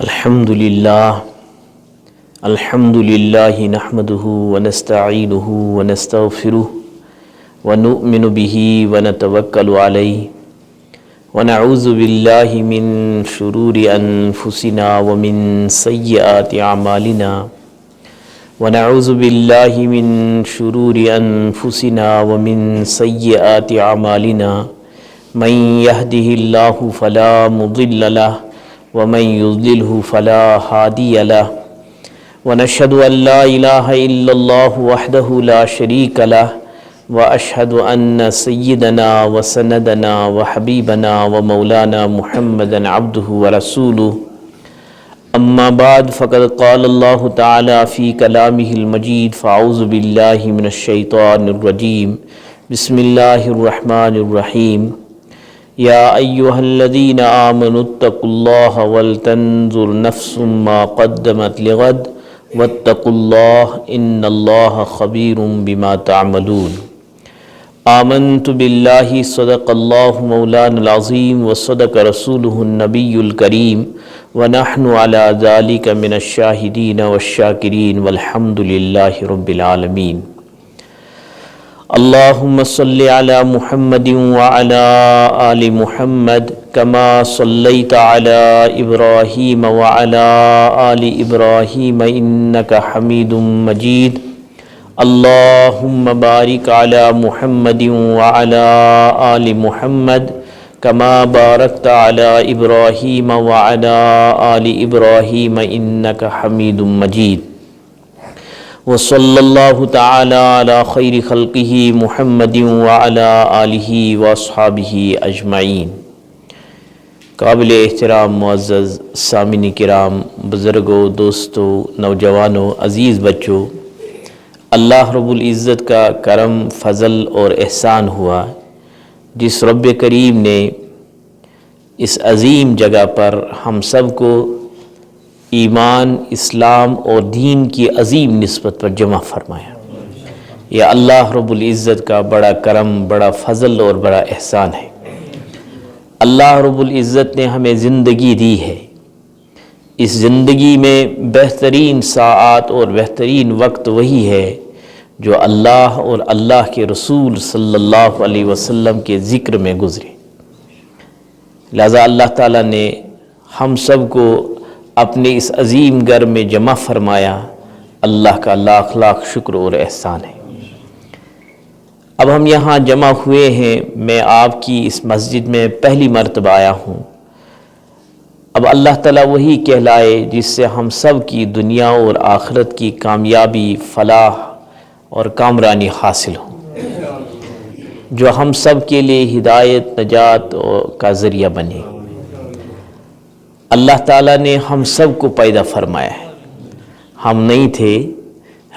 الحمدللہ نحمدہ ونستعینہ ونستغفرہ ونؤمن بہ ونتوکل علیہ ونعوذ باللہ من شرور انفسنا ومن سیئات اعمالنا ونعوذ باللہ من شرور انفسنا ومن سیئات اعمالنا من یہدہ اللہ فلا مضل لہ ومن يضلله فلا هادي له ونشهد أن لا إله إلا الله وحده لا شريك له وأشهد أن سيدنا وسندنا وحبيبنا ومولانا محمدا عبده ورسوله أما بعد فقد قال الله تعالى في كلامه المجيد فأعوذ بالله من الشيطان الرجيم بسم الله الرحمن الرحيم یا ایہا الذین آمنوا اتقوا اللہ ولتنظر نفس ما قدمت لغد واتقوا اللہ ان اللہ خبیر بما تعملون آمنت باللہ صدق اللہ مولانا العظیم وصدق رسولہ النبی الکریم ونحن علی ذلک من الشاہدین والشاکرین والحمد للہ رب العالمین اللہم صلی علی محمد وعلی آل محمد کما صلیت علی ابراہیم وعلی آل ابراہیم انکا حمید مجید اللہم بارک علی محمد وعلی آل محمد کما بارکت علی ابراہیم وعلی آل ابراہیم انکا حمید مجید وصلی اللہ تعالی علی خیر خلقہ محمد وعلی آلہ واصحابہ اجمعین۔ قابل احترام معزز سامعین کرام، بزرگوں، دوستوں، نوجوانوں، عزیز بچوں، اللہ رب العزت کا کرم، فضل اور احسان ہوا جس رب کریم نے اس عظیم جگہ پر ہم سب کو ایمان، اسلام اور دین کی عظیم نسبت پر جمع فرمایا۔ یہ اللہ رب العزت کا بڑا کرم، بڑا فضل اور بڑا احسان ہے۔ اللہ رب العزت نے ہمیں زندگی دی ہے۔ اس زندگی میں بہترین ساعات اور بہترین وقت وہی ہے جو اللہ اور اللہ کے رسول صلی اللہ علیہ وسلم کے ذکر میں گزرے۔ لہذا اللہ تعالیٰ نے ہم سب کو اپنے اس عظیم گھر میں جمع فرمایا، اللہ کا لاکھ لاکھ شکر اور احسان ہے۔ اب ہم یہاں جمع ہوئے ہیں، میں آپ کی اس مسجد میں پہلی مرتبہ آیا ہوں۔ اب اللہ تعالیٰ وہی کہلائے جس سے ہم سب کی دنیا اور آخرت کی کامیابی، فلاح اور کامرانی حاصل ہو، جو ہم سب کے لیے ہدایت، نجات کا ذریعہ بنے۔ اللہ تعالیٰ نے ہم سب کو پیدا فرمایا ہے، ہم نہیں تھے،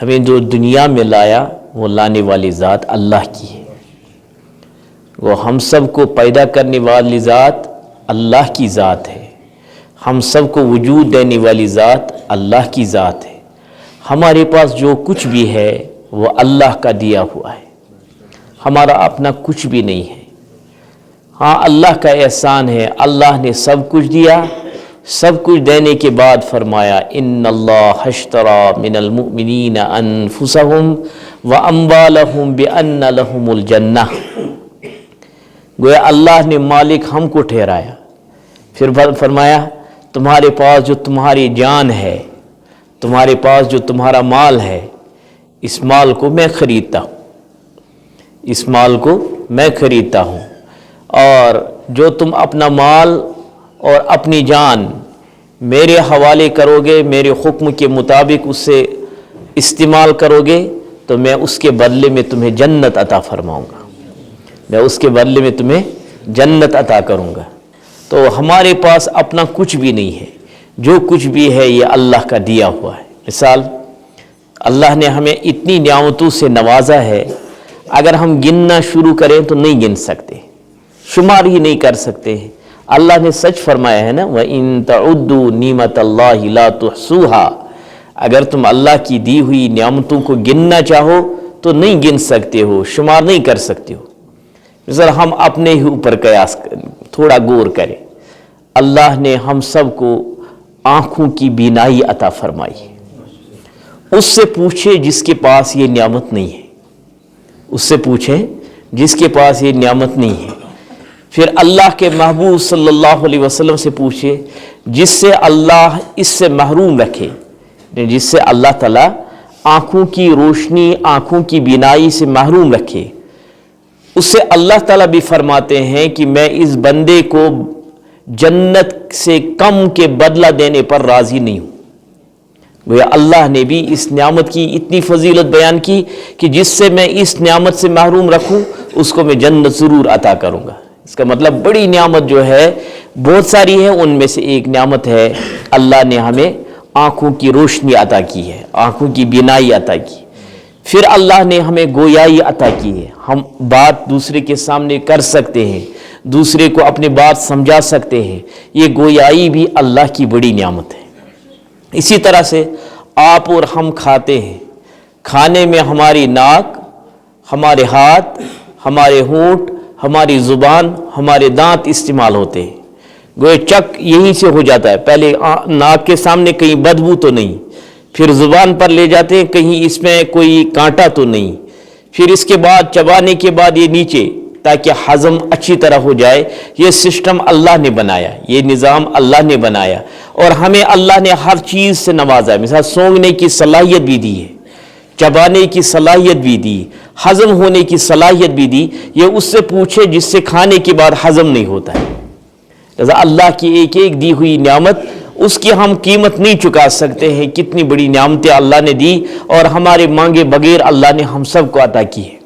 ہمیں جو دنیا میں لایا وہ لانے والی ذات اللہ کی ہے۔ وہ ہم سب کو پیدا کرنے والی ذات اللہ کی ذات ہے، ہم سب کو وجود دینے والی ذات اللہ کی ذات ہے۔ ہمارے پاس جو کچھ بھی ہے وہ اللہ کا دیا ہوا ہے، ہمارا اپنا کچھ بھی نہیں ہے۔ ہاں، اللہ کا احسان ہے، اللہ نے سب کچھ دیا۔ سب کچھ دینے کے بعد فرمایا ان اللہ اشتری من المؤمنین انفسہم واموالہم بان لہم الجنہ۔ گویا اللہ نے مالک ہم کو ٹھہرایا، پھر فرمایا تمہارے پاس جو تمہاری جان ہے، تمہارے پاس جو تمہارا مال ہے، اس مال کو میں خریدتا ہوں، اس مال کو میں خریدتا ہوں، اور جو تم اپنا مال اور اپنی جان میرے حوالے کرو گے، میرے حکم کے مطابق اسے استعمال کرو گے تو میں اس کے بدلے میں تمہیں جنت عطا فرماؤں گا، میں اس کے بدلے میں تمہیں جنت عطا کروں گا۔ تو ہمارے پاس اپنا کچھ بھی نہیں ہے، جو کچھ بھی ہے یہ اللہ کا دیا ہوا ہے۔ مثال، اللہ نے ہمیں اتنی نعمتوں سے نوازا ہے، اگر ہم گننا شروع کریں تو نہیں گن سکتے، شمار ہی نہیں کر سکتے ہیں۔ اللہ نے سچ فرمایا ہے نا، وَإِن تَعُدُّوا نِعْمَةَ اللَّهِ لَا تُحْصُوهَا۔ اگر تم اللہ کی دی ہوئی نعمتوں کو گننا چاہو تو نہیں گن سکتے ہو، شمار نہیں کر سکتے ہو۔ مثلا ہم اپنے ہی اوپر قیاس تھوڑا غور کریں، اللہ نے ہم سب کو آنکھوں کی بینائی عطا فرمائی. اس سے پوچھے جس کے پاس یہ نعمت نہیں ہے، اس سے پوچھیں جس کے پاس یہ نعمت نہیں ہے. پھر اللہ کے محبوب صلی اللہ علیہ وسلم سے پوچھے جس سے اللہ اس سے محروم رکھے، جس سے اللہ تعالیٰ آنکھوں کی روشنی، آنکھوں کی بینائی سے محروم رکھے. اس سے اللہ تعالیٰ بھی فرماتے ہیں کہ میں اس بندے کو جنت سے کم کے بدلہ دینے پر راضی نہیں ہوں. وہ اللہ نے بھی اس نعمت کی اتنی فضیلت بیان کی کہ جس سے میں اس نعمت سے محروم رکھوں اس کو میں جنت ضرور عطا کروں گا. اس کا مطلب بڑی نعمت جو ہے بہت ساری ہے، ان میں سے ایک نعمت ہے اللہ نے ہمیں آنکھوں کی روشنی عطا کی ہے، آنکھوں کی بینائی عطا کی. پھر اللہ نے ہمیں گویائی عطا کی ہے، ہم بات دوسرے کے سامنے کر سکتے ہیں، دوسرے کو اپنی بات سمجھا سکتے ہیں. یہ گویائی بھی اللہ کی بڑی نعمت ہے. اسی طرح سے آپ اور ہم کھاتے ہیں، کھانے میں ہماری ناک، ہمارے ہاتھ، ہمارے ہونٹ، ہماری زبان، ہمارے دانت استعمال ہوتے ہیں. گویا چک یہیں سے ہو جاتا ہے. پہلے ناک کے سامنے کہیں بدبو تو نہیں، پھر زبان پر لے جاتے ہیں کہیں اس میں کوئی کانٹا تو نہیں، پھر اس کے بعد چبانے کے بعد یہ نیچے تاکہ ہضم اچھی طرح ہو جائے. یہ سسٹم اللہ نے بنایا، یہ نظام اللہ نے بنایا، اور ہمیں اللہ نے ہر چیز سے نوازا ہے. مثلا سونگنے کی صلاحیت بھی دی ہے، چبانے کی صلاحیت بھی دی، ہضم ہونے کی صلاحیت بھی دی. یہ اس سے پوچھے جس سے کھانے کے بعد ہضم نہیں ہوتا ہے. لہذا اللہ کی ایک ایک دی ہوئی نعمت، اس کی ہم قیمت نہیں چکا سکتے ہیں. کتنی بڑی نعمتیں اللہ نے دی اور ہمارے مانگے بغیر اللہ نے ہم سب کو عطا کی ہے.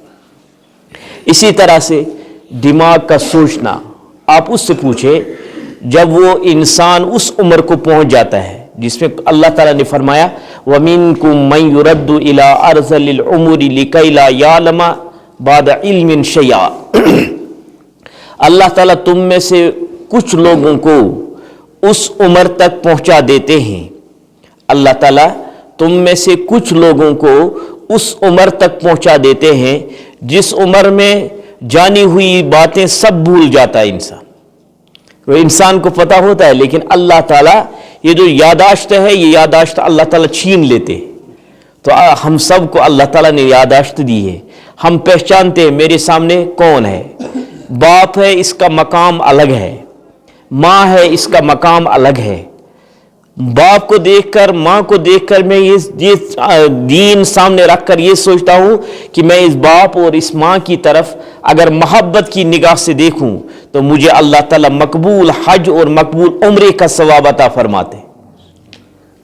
اسی طرح سے دماغ کا سوچنا، آپ اس سے پوچھے جب وہ انسان اس عمر کو پہنچ جاتا ہے جس میں اللہ تعالیٰ نے فرمایا وَمِنْكُمْ مَنْ يُرَدُّ إِلَىٰ أَرْذَلِ الْعُمُرِ لِكَيْ لَا يَعْلَمَ بَعْدَ عِلْمٍ شَيْئًا. اللہ تعالیٰ تم میں سے کچھ لوگوں کو اس عمر تک پہنچا دیتے ہیں. اللہ تعالیٰ تم میں سے کچھ لوگوں کو اس عمر تک پہنچا دیتے ہیں جس عمر میں جانی ہوئی باتیں سب بھول جاتا ہے انسان. وہ انسان کو پتہ ہوتا ہے لیکن اللہ تعالیٰ یہ جو یاداشت ہے یہ یاداشت اللہ تعالیٰ چھین لیتے. تو ہم سب کو اللہ تعالیٰ نے یاداشت دی ہے. ہم پہچانتے ہیں میرے سامنے کون ہے. باپ ہے، اس کا مقام الگ ہے. ماں ہے، اس کا مقام الگ ہے. باپ کو دیکھ کر، ماں کو دیکھ کر میں یہ دین سامنے رکھ کر یہ سوچتا ہوں کہ میں اس باپ اور اس ماں کی طرف اگر محبت کی نگاہ سے دیکھوں تو مجھے اللہ تعالیٰ مقبول حج اور مقبول عمرے کا ثواب عطا فرماتے.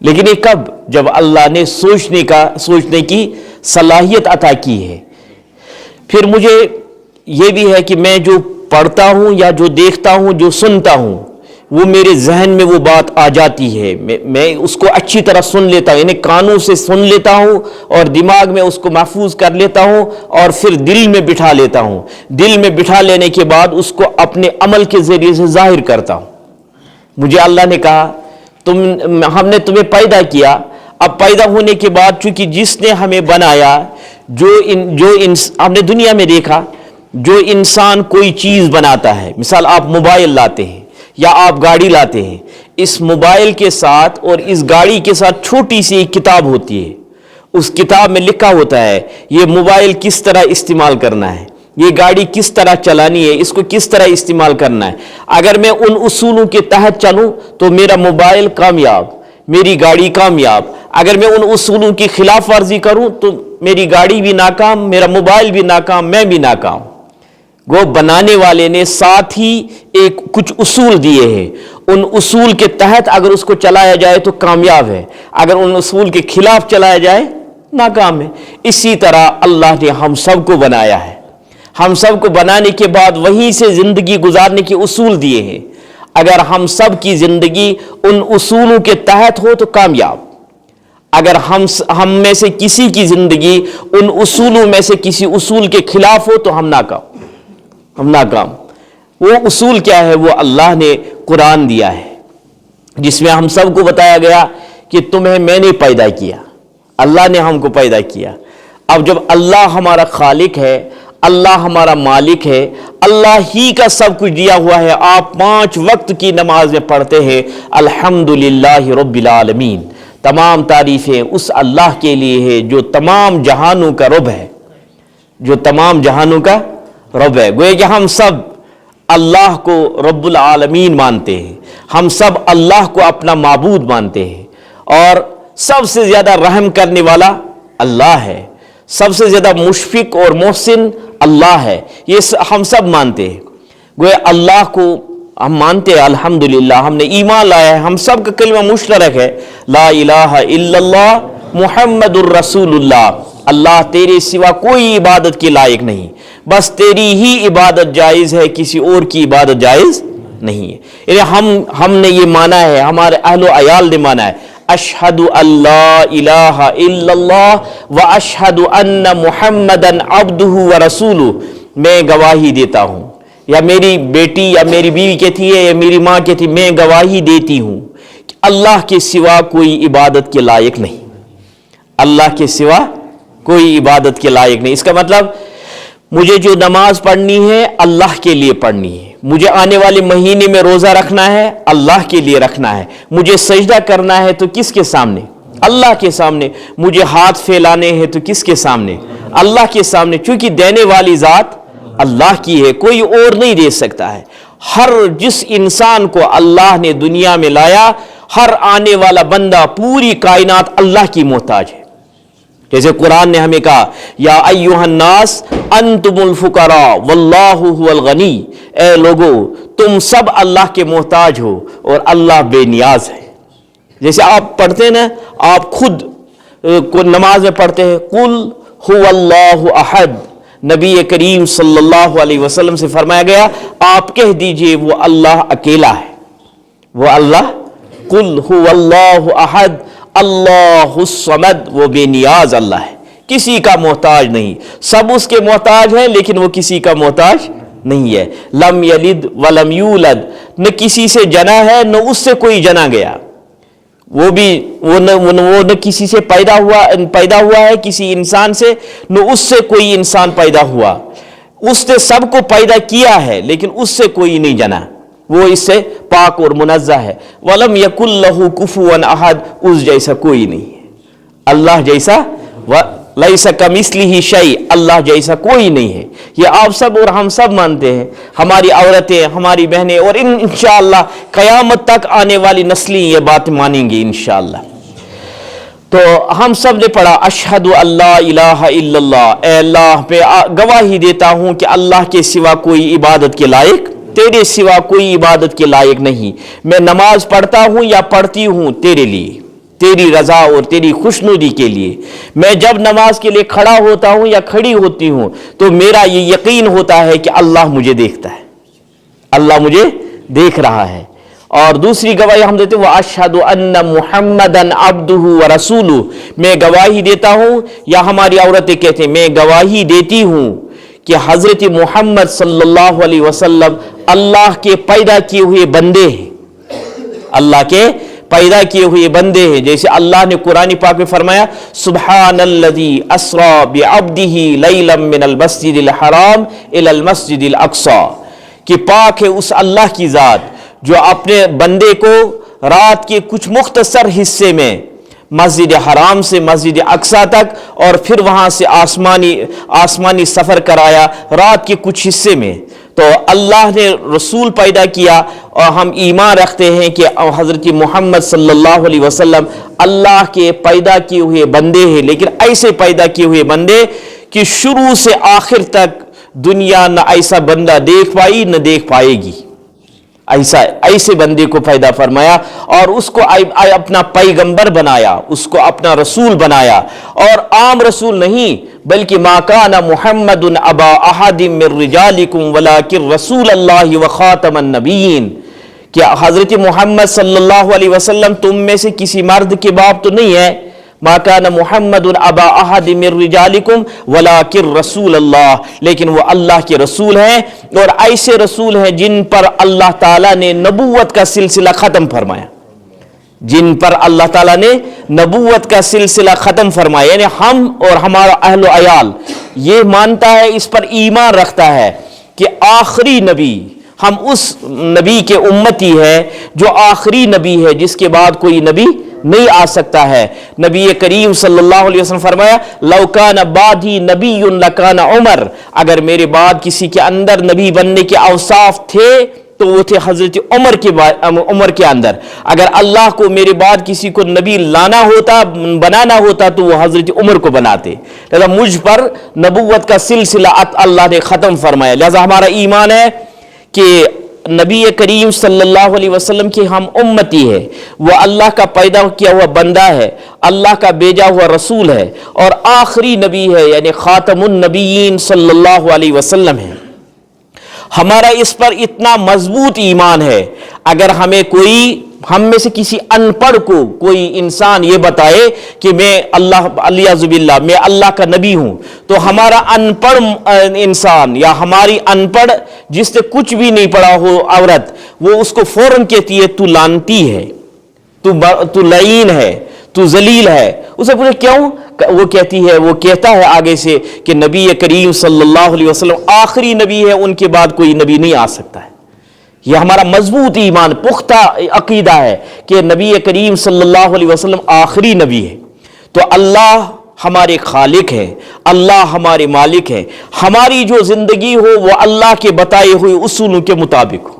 لیکن یہ کب؟ جب اللہ نے سوچنے کی صلاحیت عطا کی ہے. پھر مجھے یہ بھی ہے کہ میں جو پڑھتا ہوں یا جو دیکھتا ہوں، جو سنتا ہوں، وہ میرے ذہن میں وہ بات آ جاتی ہے. میں اس کو اچھی طرح سن لیتا ہوں، یعنی کانوں سے سن لیتا ہوں اور دماغ میں اس کو محفوظ کر لیتا ہوں اور پھر دل میں بٹھا لیتا ہوں. دل میں بٹھا لینے کے بعد اس کو اپنے عمل کے ذریعے سے ظاہر کرتا ہوں. مجھے اللہ نے کہا ہم نے تمہیں پیدا کیا. اب پیدا ہونے کے بعد چونکہ جس نے ہمیں بنایا، ہم نے دنیا میں دیکھا جو انسان کوئی چیز بناتا ہے، مثال آپ موبائل لاتے ہیں یا آپ گاڑی لاتے ہیں، اس موبائل کے ساتھ اور اس گاڑی کے ساتھ چھوٹی سی ایک کتاب ہوتی ہے. اس کتاب میں لکھا ہوتا ہے یہ موبائل کس طرح استعمال کرنا ہے، یہ گاڑی کس طرح چلانی ہے، اس کو کس طرح استعمال کرنا ہے. اگر میں ان اصولوں کے تحت چلوں تو میرا موبائل کامیاب، میری گاڑی کامیاب. اگر میں ان اصولوں کی خلاف ورزی کروں تو میری گاڑی بھی ناکام، میرا موبائل بھی ناکام، میں بھی ناکام. وہ بنانے والے نے ساتھ ہی کچھ اصول دیے ہیں. ان اصول کے تحت اگر اس کو چلایا جائے تو کامیاب ہے، اگر ان اصول کے خلاف چلایا جائے ناکام ہے. اسی طرح اللہ نے ہم سب کو بنایا ہے. ہم سب کو بنانے کے بعد وہیں سے زندگی گزارنے کے اصول دیے ہیں. اگر ہم سب کی زندگی ان اصولوں کے تحت ہو تو کامیاب. اگر ہم میں سے کسی کی زندگی ان اصولوں میں سے کسی اصول کے خلاف ہو تو ہم ناکام. وہ اصول کیا ہے؟ وہ اللہ نے قرآن دیا ہے جس میں ہم سب کو بتایا گیا کہ تمہیں میں نے پیدا کیا، اللہ نے ہم کو پیدا کیا. اب جب اللہ ہمارا خالق ہے، اللہ ہمارا مالک ہے، اللہ ہی کا سب کچھ دیا ہوا ہے. آپ 5 وقت کی نمازیں پڑھتے ہیں. الحمدللہ رب العالمین، تمام تعریفیں اس اللہ کے لیے ہے جو تمام جہانوں کا رب ہے، جو تمام جہانوں کا رب ہے. گویا کہ ہم سب اللہ کو رب العالمین مانتے ہیں، ہم سب اللہ کو اپنا معبود مانتے ہیں، اور سب سے زیادہ رحم کرنے والا اللہ ہے، سب سے زیادہ مشفق اور محسن اللہ ہے. یہ ہم سب مانتے ہیں. گویا اللہ کو ہم مانتے ہیں. الحمدللہ ہم نے ایمان لایا ہے. ہم سب کا کلمہ مشترک ہے، لا الہ الا اللہ محمد الرسول اللہ. اللہ تیرے سوا کوئی عبادت کے لائق نہیں، بس تیری ہی عبادت جائز ہے، کسی اور کی عبادت جائز نہیں ہے. یعنی ہم نے یہ مانا ہے، ہمارے اہل و عیال نے مانا ہے، اشہد اللہ الہ الا اللہ و اشہد ان محمدًا عبدہ و رسولہ. میں گواہی دیتا ہوں، یا میری بیٹی یا میری بیوی کہتی ہے یا میری ماں کہتی ہے، میں گواہی دیتی ہوں کہ اللہ کے سوا کوئی عبادت کے لائق نہیں، اللہ کے سوا کوئی عبادت کے لائق نہیں. اس کا مطلب مجھے جو نماز پڑھنی ہے اللہ کے لیے پڑھنی ہے، مجھے آنے والے مہینے میں روزہ رکھنا ہے اللہ کے لیے رکھنا ہے، مجھے سجدہ کرنا ہے تو کس کے سامنے؟ اللہ کے سامنے. مجھے ہاتھ پھیلانے ہیں تو کس کے سامنے؟ اللہ کے سامنے. چونکہ دینے والی ذات اللہ کی ہے، کوئی اور نہیں دے سکتا ہے. ہر جس انسان کو اللہ نے دنیا میں لایا، ہر آنے والا بندہ، پوری کائنات اللہ کی محتاج ہے. جیسے قرآن نے ہمیں کہا، یا ایھا الناس انتم الفقراء واللہ هو الغنی. اے لوگو تم سب اللہ کے محتاج ہو اور اللہ بے نیاز ہے. جیسے آپ پڑھتے ہیں نا، آپ خود نماز میں پڑھتے ہیں، قل هو اللہ احد. نبی کریم صلی اللہ علیہ وسلم سے فرمایا گیا، آپ کہہ دیجئے وہ اللہ اکیلا ہے، وہ اللہ. قل هو اللہ احد اللہ الصمد. وہ بے نیاز اللہ ہے، کسی کا محتاج نہیں. سب اس کے محتاج ہیں لیکن وہ کسی کا محتاج نہیں ہے. لم یلد ولم یولد، نہ کسی سے جنا ہے نہ اس سے کوئی جنا گیا. وہ نہ کسی سے پیدا ہوا ہے کسی انسان سے، نہ اس سے کوئی انسان پیدا ہوا. اس نے سب کو پیدا کیا ہے لیکن اس سے کوئی نہیں جنا، وہ اس سے پاک اور منزہ ہے. وَلَمْ يَكُنْ لَهُ كُفُوًا أَحَدٌ، اس جیسا کوئی نہیں ہے. اللہ جیسا، لَيْسَ كَمِثْلِهِ شَيْءٌ، اللہ جیسا کوئی نہیں ہے. یہ آپ سب اور ہم سب مانتے ہیں. ہماری عورتیں، ہماری بہنیں، اور انشاءاللہ قیامت تک آنے والی نسلیں یہ بات مانیں گی انشاءاللہ. تو ہم سب نے پڑھا اشہد اللہ الہ الا اللہ. اے اللہ میں گواہی دیتا ہوں کہ اللہ کے سوا کوئی عبادت کے لائق، تیرے سوا کوئی عبادت کے لائق نہیں. میں نماز پڑھتا ہوں یا پڑھتی ہوں تیرے لیے، تیری رضا اور تیری خوشنودی کے لیے. میں جب نماز کے لیے کھڑا ہوتا ہوں یا کھڑی ہوتی ہوں تو میرا یہ یقین ہوتا ہے کہ اللہ مجھے دیکھتا ہے، اللہ مجھے دیکھ رہا ہے. اور دوسری گواہی ہم دیتے ہیں، وَأَشْهَدُ أَنَّ مُحَمَّدًا عَبْدُهُ وَرَسُولُهُ. میں گواہی دیتا ہوں، یا ہماری عورتیں کہتے ہیں میں گواہی دیتی ہوں کہ حضرت محمد صلی اللہ علیہ وسلم اللہ کے پیدا کیے ہوئے بندے ہیں، اللہ کے پیدا کیے ہوئے بندے ہیں. جیسے اللہ نے قرآن پاک میں فرمایا، سبحان الذی اسری بعبدہ لیلا من المسجد الحرام الی المسجد الاقصی، کہ پاک ہے اس اللہ کی ذات جو اپنے بندے کو رات کے کچھ مختصر حصے میں مسجد حرام سے مسجد اقصی تک، اور پھر وہاں سے آسمانی سفر کرایا رات کے کچھ حصے میں. تو اللہ نے رسول پیدا کیا، اور ہم ایمان رکھتے ہیں کہ حضرت محمد صلی اللہ علیہ وسلم اللہ کے پیدا کیے ہوئے بندے ہیں، لیکن ایسے پیدا کیے ہوئے بندے کہ شروع سے آخر تک دنیا نہ ایسا بندہ دیکھ پائی نہ دیکھ پائے گی. ایسے بندے کو پیدا فرمایا اور اس کو اپنا پیغمبر بنایا، اس کو اپنا رسول بنایا. اور عام رسول نہیں بلکہ ما کان محمد ابا احد من رجالکم ولکن رسول اللہ وخاتم النبیین، کہ حضرت محمد صلی اللہ علیہ وسلم تم میں سے کسی مرد کے باپ تو نہیں ہے. ما کان محمد ابا احد من رجالکم ولکن رسول اللہ، لیکن وہ اللہ کے رسول ہیں، اور ایسے رسول ہیں جن پر اللہ تعالیٰ نے نبوت کا سلسلہ ختم فرمایا، جن پر اللہ تعالیٰ نے نبوت کا سلسلہ ختم فرمایا. یعنی ہم اور ہمارا اہل و عیال یہ مانتا ہے، اس پر ایمان رکھتا ہے کہ آخری نبی، ہم اس نبی کے امتی ہیں جو آخری نبی ہے، جس کے بعد کوئی نبی نہیں آ سکتا ہے۔ نبی کریم صلی اللہ علیہ وسلم فرمایا لو کان بعدی نبی لکان عمر، اگر میرے بعد کسی کے اندر نبی بننے کے اوصاف تھے تو وہ تھے حضرت عمر کے اندر۔ اگر اللہ کو میرے بعد کسی کو نبی لانا ہوتا، بنانا ہوتا، تو وہ حضرت عمر کو بناتے، لہذا مجھ پر نبوت کا سلسلہ اللہ نے ختم فرمایا۔ لہذا ہمارا ایمان ہے کہ نبی کریم صلی اللہ علیہ وسلم کی ہم امتی ہے، وہ اللہ کا پیدا کیا ہوا بندہ ہے، اللہ کا بھیجا ہوا رسول ہے، اور آخری نبی ہے، یعنی خاتم النبیین صلی اللہ علیہ وسلم ہے۔ ہمارا اس پر اتنا مضبوط ایمان ہے، اگر ہم میں سے کسی ان پڑھ کو کوئی انسان یہ بتائے کہ میں علیاذ باللہ میں اللہ کا نبی ہوں، تو ہمارا ان پڑھ انسان یا ہماری ان پڑھ جس نے کچھ بھی نہیں پڑھا ہو عورت، وہ اس کو فوراً کہتی ہے تو لعنتی ہے، تو لعین ہے، تو ذلیل ہے۔ اسے پوچھے کیوں؟ وہ کہتا ہے آگے سے کہ نبی کریم صلی اللہ علیہ وسلم آخری نبی ہے، ان کے بعد کوئی نبی نہیں آ سکتا ہے۔ یہ ہمارا مضبوط ایمان، پختہ عقیدہ ہے کہ نبی کریم صلی اللہ علیہ وسلم آخری نبی ہے۔ تو اللہ ہمارے خالق ہے، اللہ ہمارے مالک ہے، ہماری جو زندگی ہو وہ اللہ کے بتائے ہوئے اصولوں کے مطابق ہو۔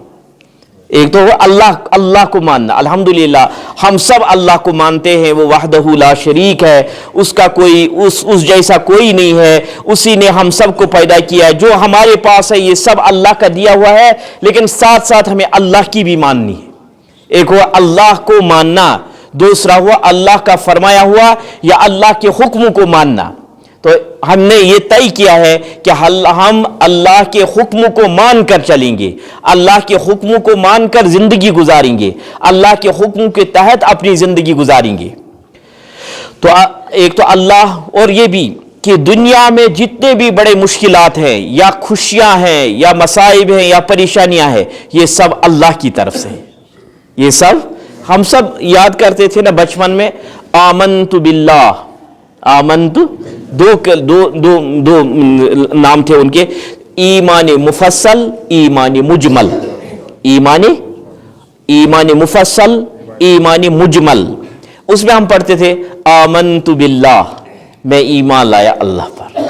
ایک تو اللہ کو ماننا، الحمدللہ ہم سب اللہ کو مانتے ہیں، وہ وحدہ لا شریک ہے، اس کا کوئی اس جیسا کوئی نہیں ہے، اسی نے ہم سب کو پیدا کیا ہے، جو ہمارے پاس ہے یہ سب اللہ کا دیا ہوا ہے، لیکن ساتھ ساتھ ہمیں اللہ کی بھی ماننی ہے۔ ایک ہوا اللہ کو ماننا، دوسرا ہوا اللہ کا فرمایا ہوا یا اللہ کے حکم کو ماننا۔ تو ہم نے یہ طے کیا ہے کہ ہم اللہ کے حکم کو مان کر چلیں گے، اللہ کے حکم کو مان کر زندگی گزاریں گے، اللہ کے حکم کے تحت اپنی زندگی گزاریں گے۔ تو ایک تو اللہ، اور یہ بھی کہ دنیا میں جتنے بھی بڑے مشکلات ہیں یا خوشیاں ہیں یا مصائب ہیں یا پریشانیاں ہیں، یہ سب اللہ کی طرف سے، یہ سب ہم سب یاد کرتے تھے نا بچپن میں، آمنت باللہ، آمنت، دو نام تھے ان کے، ایمان مفصل، ایمان مجمل، ایمان مفصل، ایمان مجمل۔ اس میں ہم پڑھتے تھے آمنت باللہ، میں ایمان لایا اللہ پر،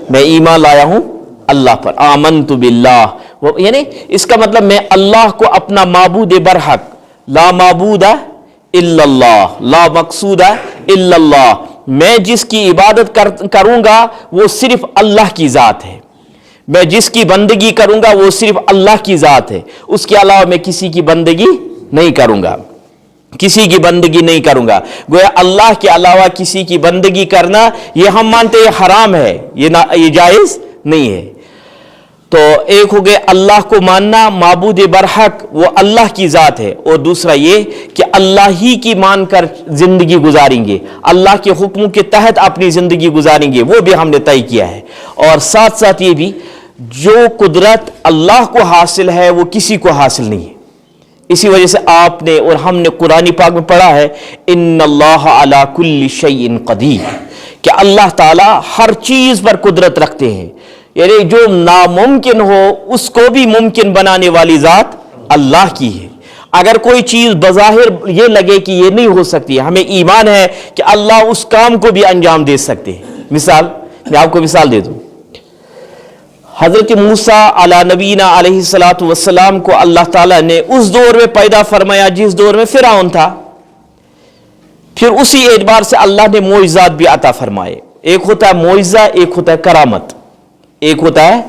میں ایمان لایا ہوں اللہ پر، آمنت باللہ، یعنی اس کا مطلب میں اللہ کو اپنا معبود برحق، لا معبود الا اللہ، لا مقصود الا اللہ، میں جس کی عبادت کروں گا وہ صرف اللہ کی ذات ہے، میں جس کی بندگی کروں گا وہ صرف اللہ کی ذات ہے، اس کے علاوہ میں کسی کی بندگی نہیں کروں گا، کسی کی بندگی نہیں کروں گا۔ گویا اللہ کے علاوہ کسی کی بندگی کرنا یہ ہم مانتے ہیں حرام ہے، یہ جائز نہیں ہے۔ تو ایک ہو گئے اللہ کو ماننا، معبود برحق وہ اللہ کی ذات ہے، اور دوسرا یہ کہ اللہ ہی کی مان کر زندگی گزاریں گے، اللہ کے حکم کے تحت اپنی زندگی گزاریں گے، وہ بھی ہم نے طے کیا ہے۔ اور ساتھ ساتھ یہ بھی جو قدرت اللہ کو حاصل ہے وہ کسی کو حاصل نہیں ہے۔ اسی وجہ سے آپ نے اور ہم نے قرآن پاک میں پڑھا ہے ان اللہ علی کل شیء قدیر، کہ اللہ تعالی ہر چیز پر قدرت رکھتے ہیں، یعنی جو ناممکن ہو اس کو بھی ممکن بنانے والی ذات اللہ کی ہے۔ اگر کوئی چیز بظاہر یہ لگے کہ یہ نہیں ہو سکتی، ہمیں ایمان ہے کہ اللہ اس کام کو بھی انجام دے سکتے ہیں۔ مثال میں آپ کو مثال دے دوں، حضرت موسیٰ علی نبینا علیہ الصلاۃ والسلام کو اللہ تعالیٰ نے اس دور میں پیدا فرمایا جس دور میں فرعون تھا، پھر اسی اعتبار سے اللہ نے معجزات بھی عطا فرمائے۔ ایک ہوتا ہے معجزہ، ایک ہوتا ہے کرامت، ایک ہوتا ہے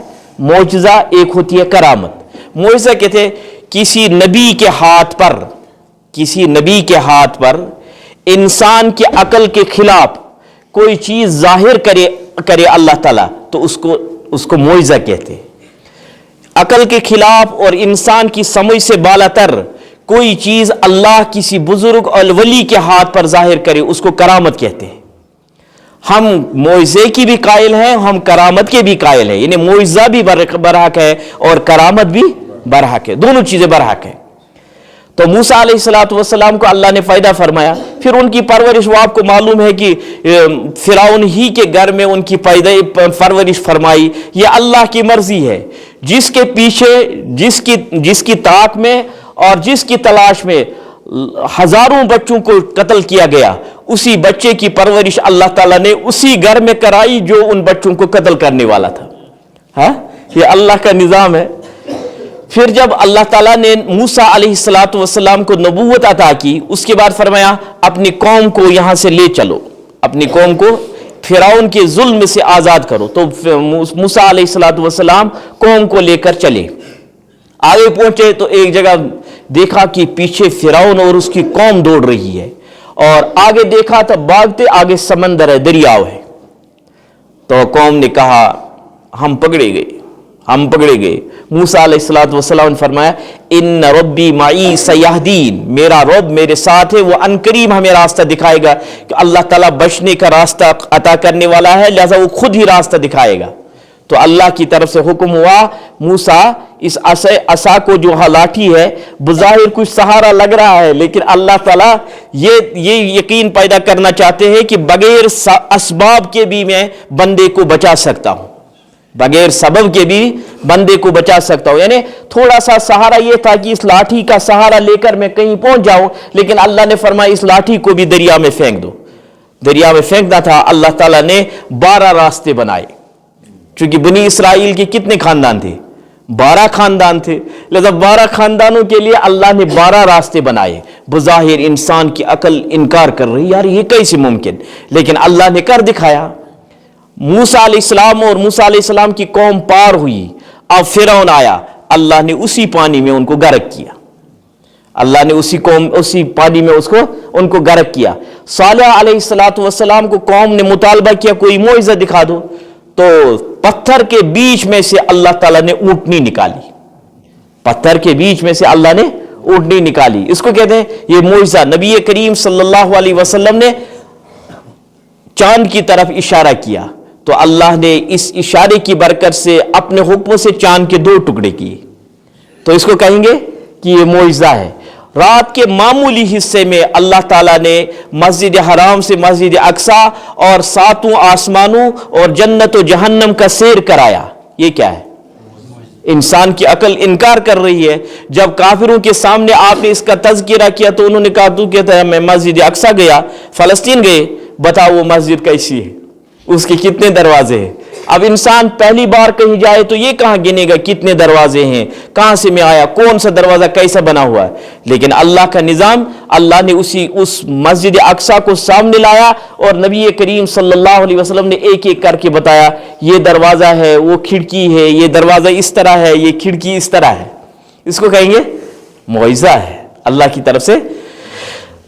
معجزہ، ایک ہوتی ہے کرامت۔ معجزہ کہتے ہیں کسی نبی کے ہاتھ پر انسان کے عقل کے خلاف کوئی چیز ظاہر کرے اللہ تعالیٰ، تو اس کو معجزہ کہتے ہیں۔ عقل کے خلاف اور انسان کی سمجھ سے بالاتر کوئی چیز اللہ کسی بزرگ اور ولی کے ہاتھ پر ظاہر کرے، اس کو کرامت کہتے ہیں۔ ہم معجزے کی بھی قائل ہیں، ہم کرامت کے بھی قائل ہیں، یعنی معجزہ بھی برحق ہے اور کرامت بھی برحق ہے، دونوں چیزیں برحق ہے۔ تو موسیٰ علیہ الصلوۃ والسلام کو اللہ نے فائدہ فرمایا. پھر ان کی پرورش، وہ آپ کو معلوم ہے کہ فرعون ہی کے گھر میں ان کی پرورش فرمائی. یہ اللہ کی مرضی ہے. جس کے پیچھے، جس کی طاق میں اور جس کی تلاش میں ہزاروں بچوں کو قتل کیا گیا، اسی بچے کی پرورش اللہ تعالیٰ نے اسی گھر میں کرائی جو ان بچوں کو قتل کرنے والا تھا. ہاں، یہ اللہ کا نظام ہے. پھر جب اللہ تعالیٰ نے موسیٰ علیہ الصلوۃ والسلام کو نبوت عطا کی، اس کے بعد فرمایا اپنی قوم کو یہاں سے لے چلو، اپنی قوم کو فرعون کے ظلم سے آزاد کرو. تو موسیٰ علیہ الصلوۃ والسلام قوم کو لے کر چلے. آگے پہنچے تو ایک جگہ دیکھا کہ پیچھے فرعون اور اس کی قوم دوڑ رہی ہے، اور آگے دیکھا تو بھاگتے آگے سمندر ہے، دریاؤ ہے. تو قوم نے کہا ہم پکڑے گئے. موسیٰ علیہ الصلوۃ والسلام نے فرمایا ان ربی معی سیہدین، میرا رب میرے ساتھ ہے، وہ عنقریب ہمیں راستہ دکھائے گا. کہ اللہ تعالیٰ بچنے کا راستہ عطا کرنے والا ہے، لہذا وہ خود ہی راستہ دکھائے گا. تو اللہ کی طرف سے حکم ہوا، موسیٰ اس عصا کو جو لاٹھی ہے بظاہر کچھ سہارا لگ رہا ہے، لیکن اللہ تعالیٰ یہ یقین پیدا کرنا چاہتے ہیں کہ بغیر اسباب کے بھی میں بندے کو بچا سکتا ہوں، بغیر سبب کے بھی بندے کو بچا سکتا ہوں. یعنی تھوڑا سا سہارا یہ تھا کہ اس لاٹھی کا سہارا لے کر میں کہیں پہنچ جاؤں، لیکن اللہ نے فرمایا اس لاٹھی کو بھی دریا میں پھینک دو. دریا میں پھینکنا تھا. اللہ تعالیٰ نے 12 راستے بنائے. چونکہ بنی اسرائیل کے کتنے خاندان تھے؟ 12 خاندان تھے، لہذا 12 خاندانوں کے لیے اللہ نے 12 راستے بنائے. بظاہر انسان کی عقل انکار کر رہی، یار یہ کیسے ممکن، لیکن اللہ نے کر دکھایا. موسیٰ علیہ السلام اور موسیٰ علیہ السلام کی قوم پار ہوئی. اب فرعون آیا، اللہ نے اسی پانی میں ان کو غرق کیا. اللہ نے اسی پانی میں ان کو غرق کیا. صالح علیہ السلام کو قوم نے مطالبہ کیا کوئی معجزہ دکھا دو، تو پتھر کے بیچ میں سے اللہ تعالیٰ نے اونٹنی نکالی. پتھر کے بیچ میں سے اللہ نے اونٹنی نکالی. اس کو کہتے ہیں یہ معجزہ. نبی کریم صلی اللہ علیہ وسلم نے چاند کی طرف اشارہ کیا تو اللہ نے اس اشارے کی برکت سے اپنے حکم سے چاند کے 2 ٹکڑے کیے. تو اس کو کہیں گے کہ یہ معجزہ ہے. رات کے معمولی حصے میں اللہ تعالیٰ نے مسجد حرام سے مسجد اقصی اور 7 آسمانوں اور جنت و جہنم کا سیر کرایا. یہ کیا ہے؟ انسان کی عقل انکار کر رہی ہے. جب کافروں کے سامنے آپ نے اس کا تذکرہ کیا تو انہوں نے کہا تو کہتا ہے میں مسجد اقصی گیا، فلسطین گئے، بتاؤ وہ مسجد کیسی ہے، اس کے کتنے دروازے ہیں. اب انسان پہلی بار کہیں جائے تو یہ کہاں گنے گا کتنے دروازے ہیں، کہاں سے میں آیا، کون سا دروازہ کیسا بنا ہوا ہے. لیکن اللہ کا نظام، اللہ نے اس مسجد اقصی کو سامنے لایا اور نبی کریم صلی اللہ علیہ وسلم نے ایک ایک کر کے بتایا یہ دروازہ ہے، وہ کھڑکی ہے، یہ دروازہ اس طرح ہے، یہ کھڑکی اس طرح ہے. اس کو کہیں گے معجزہ ہے اللہ کی طرف سے.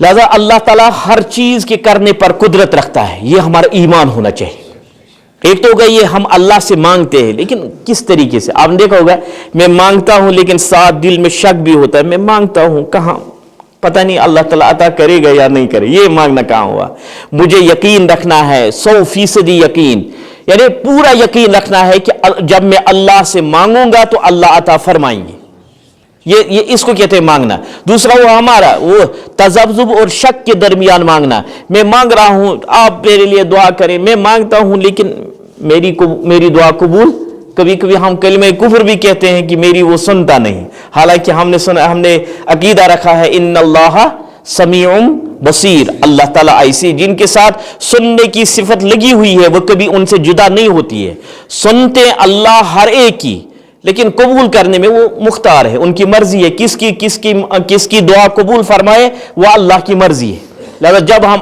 لہذا اللہ تعالیٰ ہر چیز کے کرنے پر قدرت رکھتا ہے. یہ ہمارا ایمان ہونا چاہیے. ایک تو ہوگا یہ ہم اللہ سے مانگتے ہیں، لیکن کس طریقے سے. آپ نے دیکھا ہوگا میں مانگتا ہوں لیکن ساتھ دل میں شک بھی ہوتا ہے، میں مانگتا ہوں کہاں، پتہ نہیں اللہ تعالیٰ عطا کرے گا یا نہیں کرے. یہ مانگنا کہاں ہوا. مجھے یقین رکھنا ہے 100% یقین، یعنی پورا یقین رکھنا ہے کہ جب میں اللہ سے مانگوں گا تو اللہ عطا فرمائیں گے. یہ اس کو کہتے ہیں مانگنا. دوسرا وہ ہمارا وہ تذبذب اور شک کے درمیان مانگنا. میں مانگ رہا ہوں آپ میرے لیے دعا کریں، میں مانگتا ہوں لیکن میری دعا قبول. کبھی کبھی ہم کلمہ کفر بھی کہتے ہیں کہ میری وہ سنتا نہیں، حالانکہ ہم نے عقیدہ رکھا ہے ان اللہ سمیع بصیر. اللہ تعالیٰ ایسی جن کے ساتھ سننے کی صفت لگی ہوئی ہے وہ کبھی ان سے جدا نہیں ہوتی ہے. سنتے اللہ ہر ایک کی، لیکن قبول کرنے میں وہ مختار ہے، ان کی مرضی ہے. کس کی دعا قبول فرمائے وہ اللہ کی مرضی ہے. لہذا جب ہم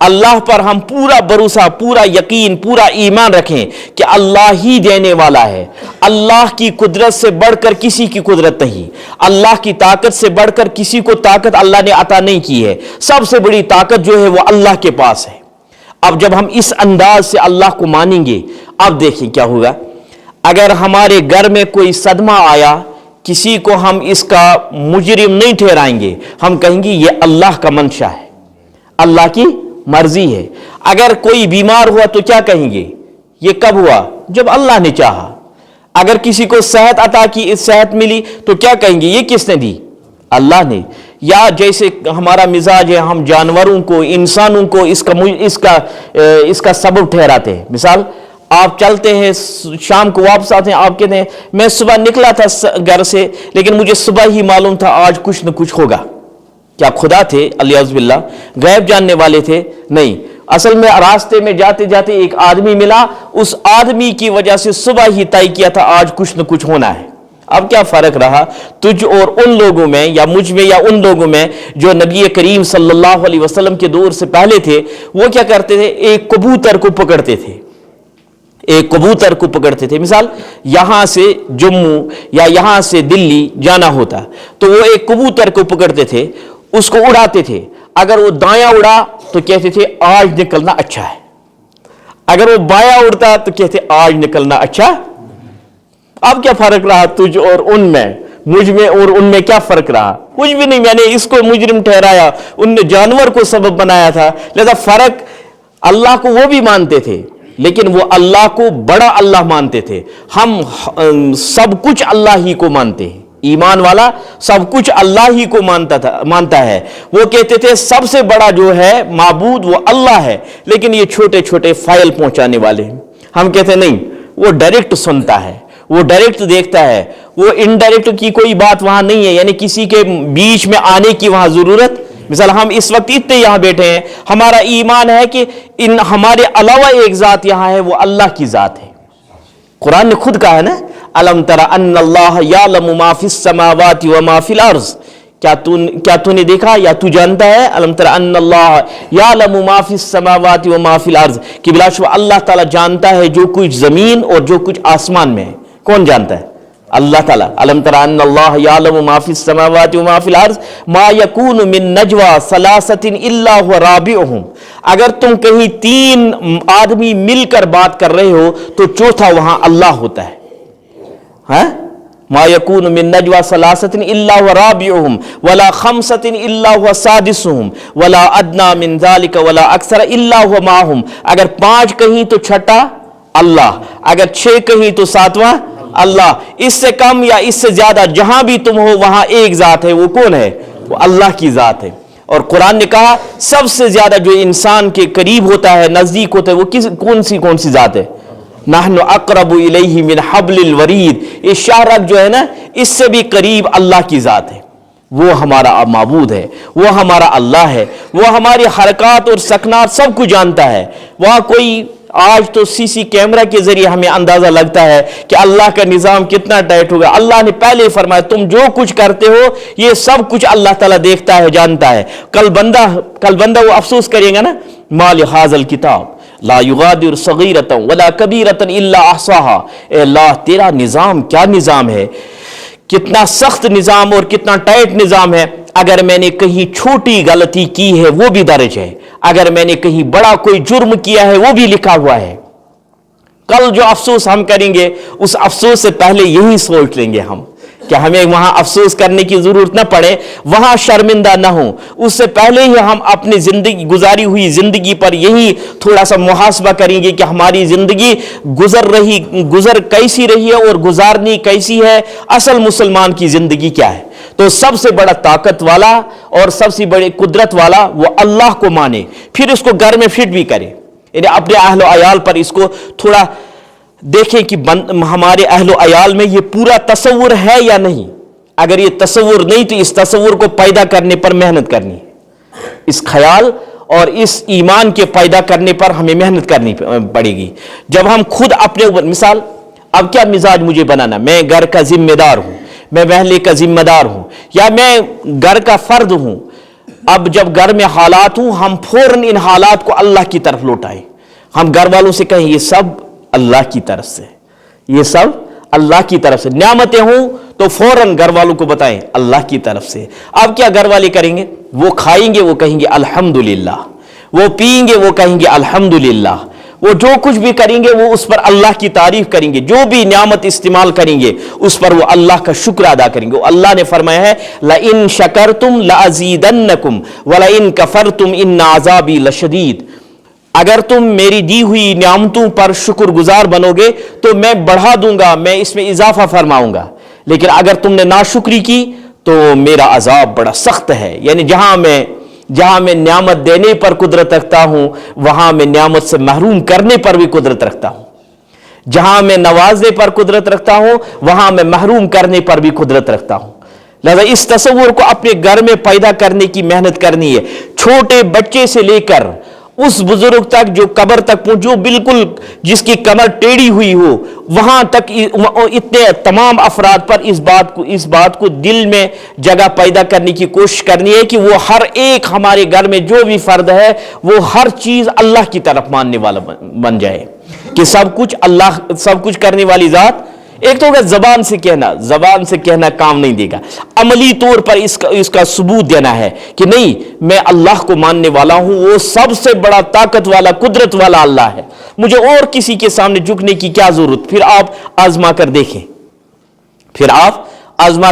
اللہ پر ہم پورا بھروسہ، پورا یقین، پورا ایمان رکھیں کہ اللہ ہی دینے والا ہے، اللہ کی قدرت سے بڑھ کر کسی کی قدرت نہیں، اللہ کی طاقت سے بڑھ کر کسی کو طاقت اللہ نے عطا نہیں کی ہے. سب سے بڑی طاقت جو ہے وہ اللہ کے پاس ہے. اب جب ہم اس انداز سے اللہ کو مانیں گے، اب دیکھیں کیا ہوگا. اگر ہمارے گھر میں کوئی صدمہ آیا، کسی کو ہم اس کا مجرم نہیں ٹھہرائیں گے، ہم کہیں گے یہ اللہ کا منشا ہے، اللہ کی مرضی ہے. اگر کوئی بیمار ہوا تو کیا کہیں گے یہ کب ہوا؟ جب اللہ نے چاہا. اگر کسی کو صحت عطا کی، صحت ملی تو کیا کہیں گے یہ کس نے دی؟ اللہ نے. یا جیسے ہمارا مزاج ہے ہم جانوروں کو انسانوں کو اس کا سبب ٹھہراتے ہیں. مثال آپ چلتے ہیں شام کو واپس آتے ہیں, آپ کہتے ہیں میں صبح نکلا تھا گھر سے لیکن مجھے صبح ہی معلوم تھا آج کچھ نہ کچھ ہوگا. کیا خدا تھے؟ الیاذ باللہ. غیب جاننے والے تھے؟ نہیں. اصل میں راستے میں جاتے جاتے ایک آدمی ملا, اس آدمی کی وجہ سے صبح ہی طے کیا تھا آج کچھ نہ کچھ ہونا ہے. اب کیا فرق رہا تجھ اور ان لوگوں میں, یا مجھ میں یا ان لوگوں میں جو نبی کریم صلی اللہ علیہ وسلم کے دور سے پہلے تھے؟ وہ کیا کرتے تھے؟ ایک کبوتر کو پکڑتے تھے, ایک کبوتر کو پکڑتے تھے. مثال یہاں سے جموں یا یہاں سے دلی جانا ہوتا تو وہ ایک کبوتر کو پکڑتے تھے, اس کو اڑاتے تھے. اگر وہ دایاں اڑا تو کہتے تھے آج نکلنا اچھا ہے, اگر وہ بایاں اڑتا تو کہتے آج نکلنا اچھا. اب کیا فرق رہا تجھ اور ان میں, مجھ میں اور ان میں کیا فرق رہا؟ کچھ بھی نہیں. میں نے اس کو مجرم ٹھہرایا, ان نے جانور کو سبب بنایا تھا. لہذا فرق, اللہ کو وہ بھی مانتے تھے لیکن وہ اللہ کو بڑا اللہ مانتے تھے. ہم سب کچھ اللہ ہی کو مانتے ہیں. ایمان والا سب کچھ اللہ ہی کو مانتا ہے. وہ کہتے تھے سب سے بڑا جو ہے معبود وہ اللہ ہے, لیکن یہ چھوٹے چھوٹے فائل پہنچانے والے ہیں. ہم کہتے ہیں نہیں, وہ ڈائریکٹ سنتا ہے, وہ ڈائریکٹ دیکھتا ہے, وہ انڈائریکٹ کی کوئی بات وہاں نہیں ہے, یعنی کسی کے بیچ میں آنے کی وہاں ضرورت. مثال ہم اس وقت اتنے یہاں بیٹھے ہیں, ہمارا ایمان ہے کہ ہمارے علاوہ ایک ذات یہاں ہے, وہ اللہ کی ذات ہے. قرآن نے خود کہا ہے نا, الم تر ان اللہ یعلم ما فی السماوات و ما فی الارض. کیا تو نے دیکھا یا تو جانتا ہے؟ الم تر ان اللہ یعلم ما فی السماوات و ما فی الارض, کہ بلا شبہ اللہ تعالیٰ جانتا ہے جو کچھ زمین اور جو کچھ آسمان میں ہے. کون جانتا ہے؟ اللہ تعالیٰ. الم تر ان اللہ یعلم ما فی السماوات و ما فی الارض ما یکون من نجوى ثلاثۃ الا هو رابعهم. اگر تم کہیں تین آدمی مل کر بات کر رہے ہو تو چوتھا وہاں اللہ ہوتا ہے. ہاں, ما یکون من نجوى ثلاثۃ الا هو رابعهم ولا خمسۃ الا هو سادسهم ولا ادنى من ذلك ولا اکثر الا هو معهم. اگر پانچ کہیں تو چھٹا اللہ, اگر چھ کہیں تو ساتواں اللہ, اس سے کم یا اس سے زیادہ جہاں بھی تم ہو وہاں ایک ذات ہے. وہ کون ہے؟ وہ اللہ کی ذات ہے. اور قرآن نے کہا سب سے زیادہ جو انسان کے قریب ہوتا ہے, نزدیک ہوتا ہے, وہ کون سی ذات ہے؟ نحن اقرب الیہ من حبل الورید. یہ شاہ رگ جو ہے نا, اس سے بھی قریب اللہ کی ذات ہے. وہ ہمارا معبود ہے, وہ ہمارا اللہ ہے, وہ ہماری حرکات اور سکنات سب کو جانتا ہے. وہاں کوئی آج تو سی سی کیمرہ کے ذریعے ہمیں اندازہ لگتا ہے کہ اللہ کا نظام کتنا ٹائٹ ہوگا. اللہ نے پہلے ہی فرمایا تم جو کچھ کرتے ہو یہ سب کچھ اللہ تعالیٰ دیکھتا ہے, جانتا ہے. کل بندہ وہ افسوس کرے گا نا, ما لہذا الکتاب لا یغادر صغیرۃ ولا کبیرۃ الا احصاها. اے اللہ تیرا نظام کیا نظام ہے, کتنا سخت نظام اور کتنا ٹائٹ نظام ہے. اگر میں نے کہیں چھوٹی غلطی کی ہے وہ بھی درج ہے, اگر میں نے کہیں بڑا کوئی جرم کیا ہے وہ بھی لکھا ہوا ہے. کل جو افسوس ہم کریں گے اس افسوس سے پہلے یہی سوچ لیں گے ہم کہ ہمیں وہاں افسوس کرنے کی ضرورت نہ پڑے, وہاں شرمندہ نہ ہوں. اس سے پہلے ہی ہم اپنی زندگی گزاری ہوئی زندگی پر یہی تھوڑا سا محاسبہ کریں گے کہ ہماری زندگی گزر کیسی رہی ہے اور گزارنی کیسی ہے, اصل مسلمان کی زندگی کیا ہے. تو سب سے بڑا طاقت والا اور سب سے بڑی قدرت والا وہ اللہ کو مانے, پھر اس کو گھر میں فٹ بھی کرے. یعنی اپنے اہل و عیال پر اس کو تھوڑا دیکھیں کہ ہمارے اہل و عیال میں یہ پورا تصور ہے یا نہیں. اگر یہ تصور نہیں تو اس تصور کو پیدا کرنے پر محنت کرنی ہے. اس خیال اور اس ایمان کے پیدا کرنے پر ہمیں محنت کرنی پڑے گی. جب ہم خود اپنے اوپر, مثال اب کیا مزاج مجھے بنانا, میں گھر کا ذمہ دار ہوں, میں محلے کا ذمہ دار ہوں, یا میں گھر کا فرد ہوں. اب جب گھر میں حالات ہوں ہم فوراً ان حالات کو اللہ کی طرف لوٹائیں. ہم گھر والوں سے کہیں یہ سب اللہ کی طرف سے, یہ سب اللہ کی طرف سے. نعمتیں ہوں تو فوراً گھر والوں کو بتائیں اللہ کی طرف سے. اب کیا گھر والے کریں گے؟ وہ کھائیں گے وہ کہیں گے الحمدللہ, وہ پئیں گے وہ کہیں گے الحمدللہ, وہ جو کچھ بھی کریں گے وہ اس پر اللہ کی تعریف کریں گے, جو بھی نعمت استعمال کریں گے اس پر وہ اللہ کا شکر ادا کریں گے. اللہ نے فرمایا ہے لئن شکرتم لازیدنکم ولئن کفرتم ان عذابی لشدید. اگر تم میری دی ہوئی نعمتوں پر شکر گزار بنو گے تو میں بڑھا دوں گا, میں اس میں اضافہ فرماؤں گا. لیکن اگر تم نے ناشکری کی تو میرا عذاب بڑا سخت ہے. یعنی جہاں میں نعمت دینے پر قدرت رکھتا ہوں وہاں میں نعمت سے محروم کرنے پر بھی قدرت رکھتا ہوں. جہاں میں نوازنے پر قدرت رکھتا ہوں وہاں میں محروم کرنے پر بھی قدرت رکھتا ہوں. لہذا اس تصور کو اپنے گھر میں پیدا کرنے کی محنت کرنی ہے. چھوٹے بچے سے لے کر اس بزرگ تک جو قبر تک پہنچو، بالکل جس کی کمر ٹیڑھی ہوئی ہو، وہاں تک اتنے تمام افراد پر اس بات کو دل میں جگہ پیدا کرنے کی کوشش کرنی ہے کہ وہ ہر ایک ہمارے گھر میں جو بھی فرد ہے وہ ہر چیز اللہ کی طرف ماننے والا بن جائے کہ سب کچھ اللہ، سب کچھ کرنے والی ذات. ایک تو ہوگا زبان سے کہنا کام نہیں دے گا، عملی طور پر اس کا ثبوت دینا ہے کہ نہیں میں اللہ کو ماننے والا ہوں، وہ سب سے بڑا طاقت والا قدرت والا اللہ ہے، مجھے اور کسی کے سامنے جھکنے کی کیا ضرورت. پھر آپ آزما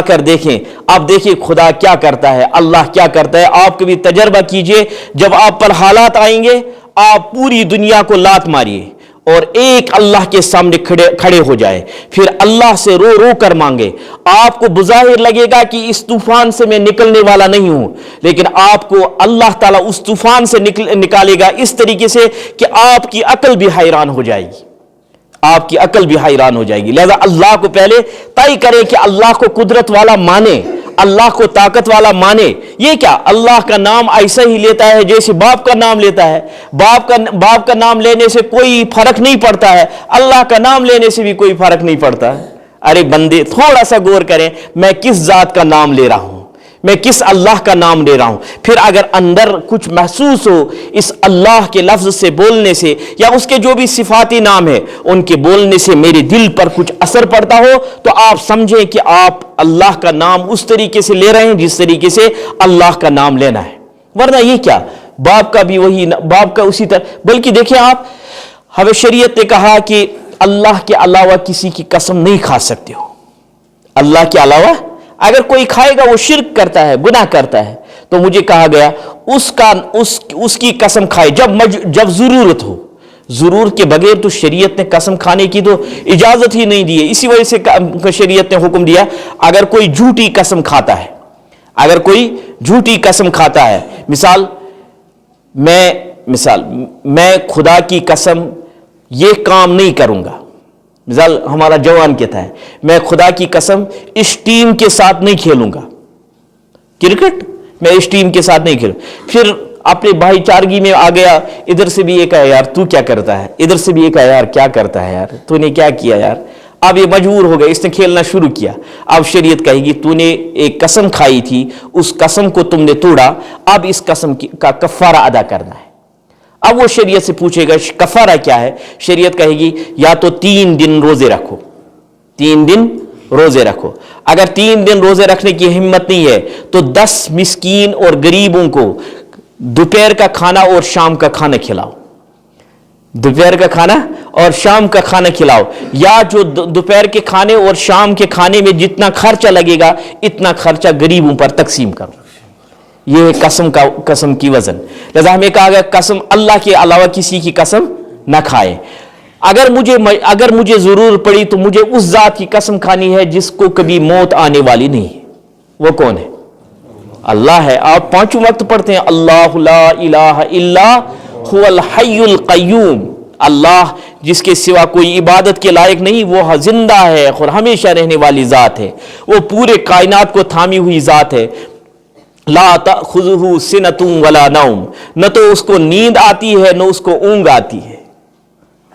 کر دیکھیں، آپ دیکھیں خدا کیا کرتا ہے، اللہ کیا کرتا ہے. آپ کبھی تجربہ کیجئے، جب آپ پر حالات آئیں گے آپ پوری دنیا کو لات ماریے اور ایک اللہ کے سامنے کھڑے ہو جائے، پھر اللہ سے رو رو کر مانگے. آپ کو بظاہر لگے گا کہ اس طوفان سے میں نکلنے والا نہیں ہوں، لیکن آپ کو اللہ تعالیٰ اس طوفان سے نکالے گا اس طریقے سے کہ آپ کی عقل بھی حیران ہو جائے گی. لہذا اللہ کو پہلے طے کریں کہ اللہ کو قدرت والا مانے، اللہ کو طاقت والا مانے. یہ کیا اللہ کا نام ایسا ہی لیتا ہے جیسے باپ کا نام لیتا ہے. باپ کا نام لینے سے کوئی فرق نہیں پڑتا ہے، اللہ کا نام لینے سے بھی کوئی فرق نہیں پڑتا ہے. ارے بندے تھوڑا سا غور کریں، میں کس ذات کا نام لے رہا ہوں، میں کس اللہ کا نام لے رہا ہوں. پھر اگر اندر کچھ محسوس ہو اس اللہ کے لفظ سے بولنے سے یا اس کے جو بھی صفاتی نام ہے ان کے بولنے سے میرے دل پر کچھ اثر پڑتا ہو تو آپ سمجھیں کہ آپ اللہ کا نام اس طریقے سے لے رہے ہیں جس طریقے سے اللہ کا نام لینا ہے. ورنہ یہ کیا، باپ کا بھی وہی، باپ کا اسی طرح. بلکہ دیکھیں آپ، ہمیں شریعت نے کہا کہ اللہ کے علاوہ کسی کی قسم نہیں کھا سکتے ہو. اللہ کے علاوہ اگر کوئی کھائے گا وہ شرک کرتا ہے، گناہ کرتا ہے. تو مجھے کہا گیا اس کی قسم کھائے جب ضرورت ہو. ضرورت کے بغیر تو شریعت نے قسم کھانے کی تو اجازت ہی نہیں دی ہے. اسی وجہ سے شریعت نے حکم دیا اگر کوئی جھوٹی قسم کھاتا ہے، مثال میں خدا کی قسم یہ کام نہیں کروں گا. مثال ہمارا جوان کہتا ہے میں خدا کی قسم اس ٹیم کے ساتھ نہیں کھیلوں گا کرکٹ، میں اس ٹیم کے ساتھ نہیں کھیلوں. پھر اپنے بھائی چارگی میں آ گیا، ادھر سے بھی ایک ہے یار تو کیا کرتا ہے، ادھر سے بھی ایک ہے یار کیا کرتا ہے یار تو نے کیا کیا یار. اب یہ مجبور ہو گیا، اس نے کھیلنا شروع کیا. اب شریعت کہے گی تو نے ایک قسم کھائی تھی، اس قسم کو تم نے توڑا، اب اس قسم کا کفارہ ادا کرنا ہے. اب وہ شریعت سے پوچھے گا کفارہ کیا ہے. شریعت کہے گی یا تو 3 دن روزے رکھو. اگر 3 دن روزے رکھنے کی ہمت نہیں ہے تو 10 مسکین اور غریبوں کو دوپہر کا کھانا اور شام کا کھانا کھلاؤ. دوپہر کا کھانا اور شام کا کھانا کھلاؤ، یا جو دوپہر کے کھانے اور شام کے کھانے میں جتنا خرچہ لگے گا اتنا خرچہ غریبوں پر تقسیم کرو. یہ ہے قسم کی وزن. لذا ہمیں کہا گیا قسم اللہ کے علاوہ کسی کی قسم نہ کھائے. اگر مجھے ضرورت پڑی تو مجھے اس ذات کی قسم کھانی ہے جس کو کبھی موت آنے والی نہیں. وہ کون ہے؟ اللہ ہے. آپ 5 وقت پڑھتے ہیں اللہ لا الہ الا هو الحی القیوم. اللہ جس کے سوا کوئی عبادت کے لائق نہیں، وہ زندہ ہے اور ہمیشہ رہنے والی ذات ہے. وہ پورے کائنات کو تھامی ہوئی ذات ہے. لا تأخذہ سنۃ ولا نوم، نہ تو اس کو نیند آتی ہے نہ اس کو اونگ آتی ہے.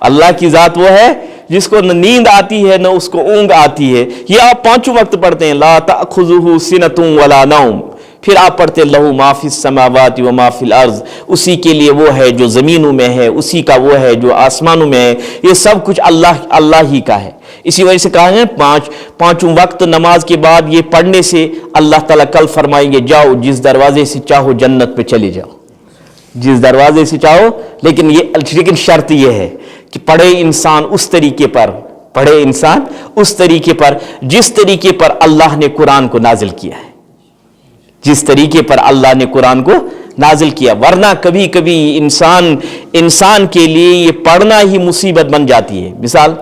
اللہ کی ذات وہ ہے جس کو نہ نیند آتی ہے نہ اس کو اونگ آتی ہے. یہ آپ 5 وقت پڑھتے ہیں لا تأخذہ سنۃ ولا نوم. پھر آپ پڑھتے لہو ما فی السماوات و ما فی الارض، اسی کے لیے وہ ہے جو زمینوں میں ہے، اسی کا وہ ہے جو آسمانوں میں ہے. یہ سب کچھ اللہ ہی کا ہے. اسی وجہ سے کہا ہے 5 وقت نماز کے بعد یہ پڑھنے سے اللہ تعالیٰ کل فرمائیں گے جاؤ جس دروازے سے چاہو جنت پہ چلے جاؤ، جس دروازے سے چاہو. لیکن شرط یہ ہے کہ پڑھے انسان اس طریقے پر جس طریقے پر اللہ نے قرآن کو نازل کیا ہے، جس طریقے پر اللہ نے قرآن کو نازل کیا. ورنہ کبھی کبھی انسان کے لیے یہ پڑھنا ہی مصیبت بن جاتی ہے. مثال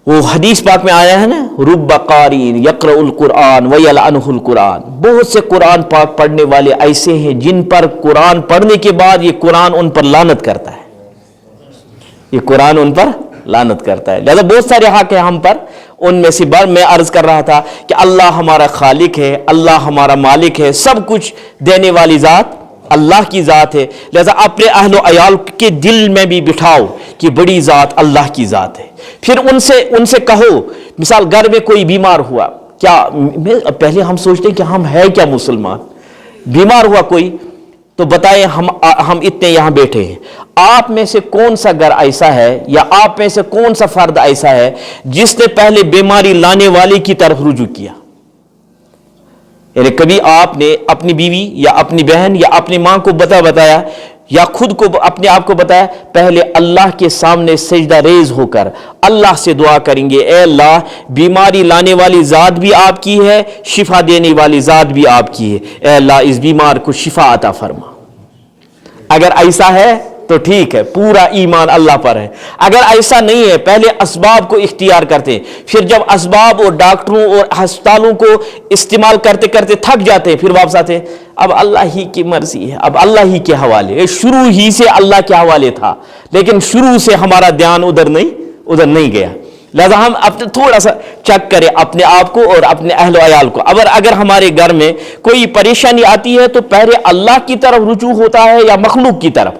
وہ حدیث پاک میں آیا ہے نا، رب قارئ یقرأ القرآن ویلعنہ القرآن، بہت سے قرآن پاک پڑھنے والے ایسے ہیں جن پر قرآن پڑھنے کے بعد یہ قرآن ان پر لعنت کرتا ہے، یہ قرآن ان پر لعنت کرتا ہے۔ لہذا بہت سارے حق ہیں ہم پر، ان میں سے میں عرض کر رہا تھا کہ اللہ ہمارا خالق ہے، اللہ ہمارا مالک ہے، سب کچھ دینے والی ذات اللہ کی ذات ہے۔ لہذا اپنے اہل و عیال کے دل میں بھی بٹھاؤ کہ بڑی ذات اللہ کی ذات ہے۔ پھر ان سے کہو، مثال گھر میں کوئی بیمار ہوا، کیا پہلے ہم سوچتے ہیں کہ ہم ہے کیا مسلمان، بیمار ہوا کوئی تو بتائیں ہم اتنے یہاں بیٹھے ہیں، آپ میں سے کون سا گھر ایسا ہے یا آپ میں سے کون سا فرد ایسا ہے جس نے پہلے بیماری لانے والے کی طرف رجوع کیا؟ یعنی کبھی آپ نے اپنی بیوی یا اپنی بہن یا اپنی ماں کو بتایا یا خود کو اپنے آپ کو بتایا، پہلے اللہ کے سامنے سجدہ ریز ہو کر اللہ سے دعا کریں گے، اے اللہ بیماری لانے والی ذات بھی آپ کی ہے، شفا دینے والی ذات بھی آپ کی ہے، اے اللہ اس بیمار کو شفا عطا فرما۔ اگر ایسا ہے تو ٹھیک ہے، پورا ایمان اللہ پر ہے۔ اگر ایسا نہیں ہے، پہلے اسباب کو اختیار کرتے ہیں، پھر جب اسباب اور ڈاکٹروں اور ہسپتالوں کو استعمال کرتے کرتے تھک جاتے ہیں، پھر واپس آتے ہیں، اب اللہ ہی کی مرضی ہے، اب اللہ ہی کے حوالے، شروع ہی سے اللہ کے حوالے تھا، لیکن شروع سے ہمارا دھیان ادھر نہیں گیا۔ لہذا ہم اپنے تھوڑا سا چیک کریں اپنے آپ کو اور اپنے اہل و عیال کو۔ اگر ہمارے گھر میں کوئی پریشانی آتی ہے تو پہلے اللہ کی طرف رجوع ہوتا ہے یا مخلوق کی طرف؟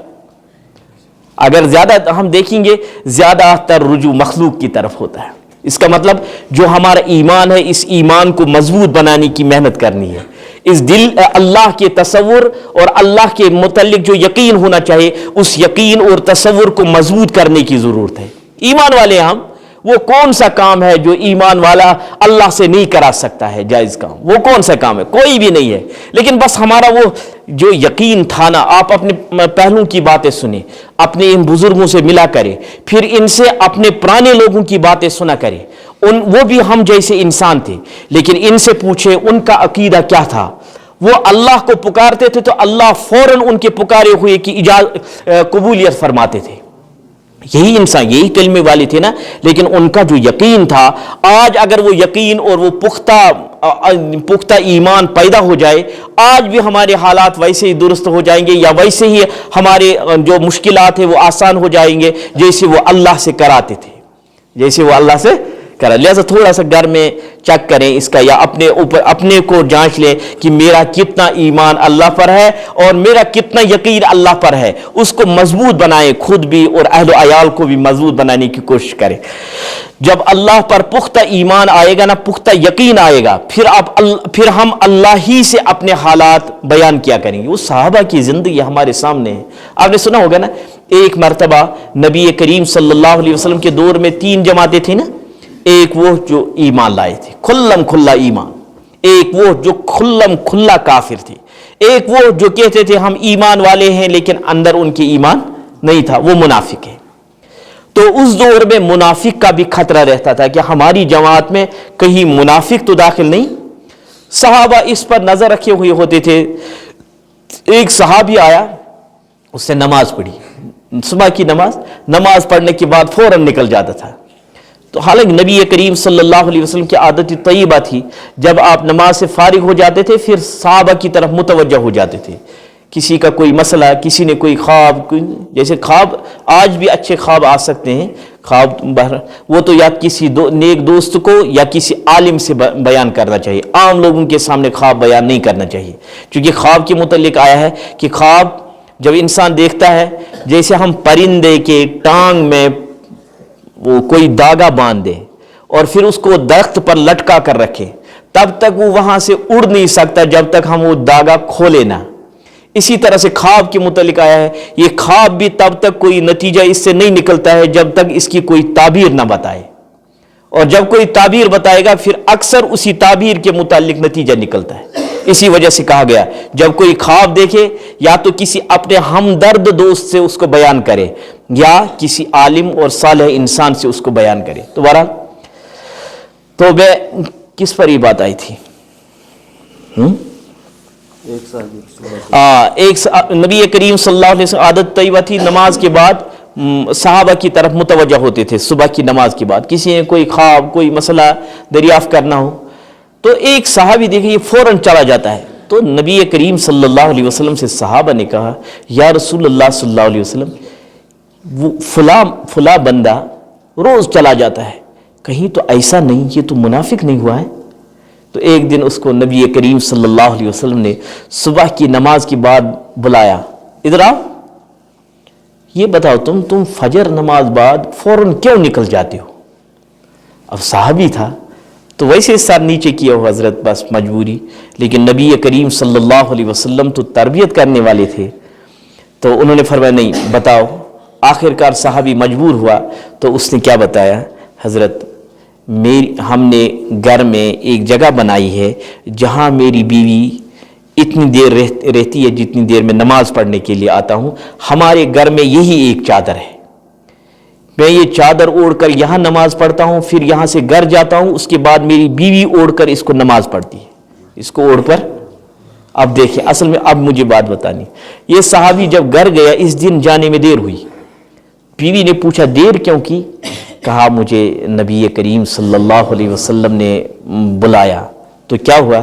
اگر زیادہ ہم دیکھیں گے زیادہ تر رجوع مخلوق کی طرف ہوتا ہے۔ اس کا مطلب جو ہمارا ایمان ہے، اس ایمان کو مضبوط بنانے کی محنت کرنی ہے۔ اس اللہ کے تصور اور اللہ کے متعلق جو یقین ہونا چاہیے، اس یقین اور تصور کو مضبوط کرنے کی ضرورت ہے۔ ایمان والے ہم، وہ کون سا کام ہے جو ایمان والا اللہ سے نہیں کرا سکتا ہے جائز کام؟ وہ کون سا کام ہے؟ کوئی بھی نہیں ہے، لیکن بس ہمارا وہ جو یقین تھا نا۔ آپ اپنے پہلوں کی باتیں سنیں، اپنے ان بزرگوں سے ملا کریں، پھر ان سے اپنے پرانے لوگوں کی باتیں سنا کریں۔ وہ بھی ہم جیسے انسان تھے، لیکن ان سے پوچھیں ان کا عقیدہ کیا تھا۔ وہ اللہ کو پکارتے تھے تو اللہ فوراً ان کے پکارے ہوئے کی قبولیت فرماتے تھے۔ یہی انسان، یہی کلمے والے تھے نا، لیکن ان کا جو یقین تھا، آج اگر وہ یقین اور وہ پختہ ایمان پیدا ہو جائے، آج بھی ہمارے حالات ویسے ہی درست ہو جائیں گے، یا ویسے ہی ہمارے جو مشکلات ہیں وہ آسان ہو جائیں گے جیسے وہ اللہ سے کراتے تھے، جیسے وہ اللہ سے کرا۔ لہذا تھوڑا سا گھر میں چیک کریں اس کا، یا اپنے کو جانچ لیں کہ میرا کتنا ایمان اللہ پر ہے اور میرا کتنا یقین اللہ پر ہے۔ اس کو مضبوط بنائیں، خود بھی اور اہل و عیال کو بھی مضبوط بنانے کی کوشش کریں۔ جب اللہ پر پختہ ایمان آئے گا نا، پختہ یقین آئے گا، پھر ہم اللہ ہی سے اپنے حالات بیان کیا کریں گے۔ وہ صحابہ کی زندگی ہمارے سامنے ہے۔ آپ نے سنا ہوگا نا، ایک مرتبہ نبی کریم صلی اللہ علیہ وسلم کے دور میں 3 جماعتیں تھیں نا۔ ایک وہ جو ایمان لائے تھے، کھلم کھلا ایمان، ایک وہ جو کھلم کھلا کافر تھے، ایک وہ جو کہتے تھے ہم ایمان والے ہیں لیکن اندر ان کے ایمان نہیں تھا، وہ منافق ہے۔ تو اس دور میں منافق کا بھی خطرہ رہتا تھا کہ ہماری جماعت میں کہیں منافق تو داخل نہیں۔ صحابہ اس پر نظر رکھے ہوئے ہوتے تھے۔ ایک صحابی آیا، اس نے نماز پڑھی، صبح کی نماز پڑھنے کے بعد فوراً نکل جاتا تھا۔ تو حالانکہ نبی کریم صلی اللہ علیہ وسلم کی عادت طیبہ تھی، جب آپ نماز سے فارغ ہو جاتے تھے پھر صحابہ کی طرف متوجہ ہو جاتے تھے۔ کسی کا کوئی مسئلہ، کسی نے کوئی خواب، جیسے خواب آج بھی اچھے خواب آ سکتے ہیں، خواب وہ تو یا کسی نیک دوست کو یا کسی عالم سے بیان کرنا چاہیے، عام لوگوں کے سامنے خواب بیان نہیں کرنا چاہیے، کیونکہ خواب کے متعلق آیا ہے کہ خواب جب انسان دیکھتا ہے، جیسے ہم پرندے کے ٹانگ میں وہ کوئی داغا باندھ دے اور پھر اس کو درخت پر لٹکا کر رکھے، تب تک وہ وہاں سے اڑ نہیں سکتا جب تک ہم وہ داغا کھولے نہ۔ اسی طرح سے خواب کے متعلق آیا ہے، یہ خواب بھی تب تک کوئی نتیجہ اس سے نہیں نکلتا ہے جب تک اس کی کوئی تعبیر نہ بتائے، اور جب کوئی تعبیر بتائے گا پھر اکثر اسی تعبیر کے متعلق نتیجہ نکلتا ہے۔ اسی وجہ سے کہا گیا جب کوئی خواب دیکھے یا تو کسی اپنے ہمدرد دوست سے اس کو بیان کرے یا کسی عالم اور صالح انسان سے اس کو بیان کرے۔ تو بہرحال تو میں کس پر یہ بات آئی تھی؟ ایک نبی کریم صلی اللہ علیہ وسلم عادت طیبہ تھی، نماز کے بعد صحابہ کی طرف متوجہ ہوتے تھے صبح کی نماز کے بعد. کسی نے کوئی خواب کوئی مسئلہ دریافت کرنا ہو تو ایک صحابی دیکھیں یہ فوراً چلا جاتا ہے. تو نبی کریم صلی اللہ علیہ وسلم سے صحابہ نے کہا یا رسول اللہ صلی اللہ علیہ وسلم وہ فلاں بندہ روز چلا جاتا ہے, کہیں تو ایسا نہیں یہ تو منافق نہیں ہوا ہے؟ تو ایک دن اس کو نبی کریم صلی اللہ علیہ وسلم نے صبح کی نماز کے بعد بلایا, ادھر آؤ, یہ بتاؤ تم فجر نماز بعد فوراً کیوں نکل جاتے ہو؟ اب صحابی تھا تو ویسے سر نیچے کیا ہو حضرت, بس مجبوری, لیکن نبی کریم صلی اللہ علیہ وسلم تو تربیت کرنے والے تھے تو انہوں نے فرمایا نہیں بتاؤ. آخرکار صحابی مجبور ہوا تو اس نے کیا بتایا, حضرت ہم نے گھر میں ایک جگہ بنائی ہے جہاں میری بیوی اتنی دیر رہتی ہے جتنی دیر میں نماز پڑھنے کے لیے آتا ہوں. ہمارے گھر میں یہی ایک چادر ہے, میں یہ چادر اوڑھ کر یہاں نماز پڑھتا ہوں, پھر یہاں سے گھر جاتا ہوں, اس کے بعد میری بیوی اوڑھ کر اس کو نماز پڑھتی ہے, اس کو اوڑھ کر. اب دیکھیں اصل میں اب مجھے بات بتانی, یہ صحابی جب گھر گیا اس دن جانے میں دیر ہوئی, بیوی نے پوچھا دیر کیوں کی؟ کہا مجھے نبی کریم صلی اللہ علیہ وسلم نے بلایا. تو کیا ہوا؟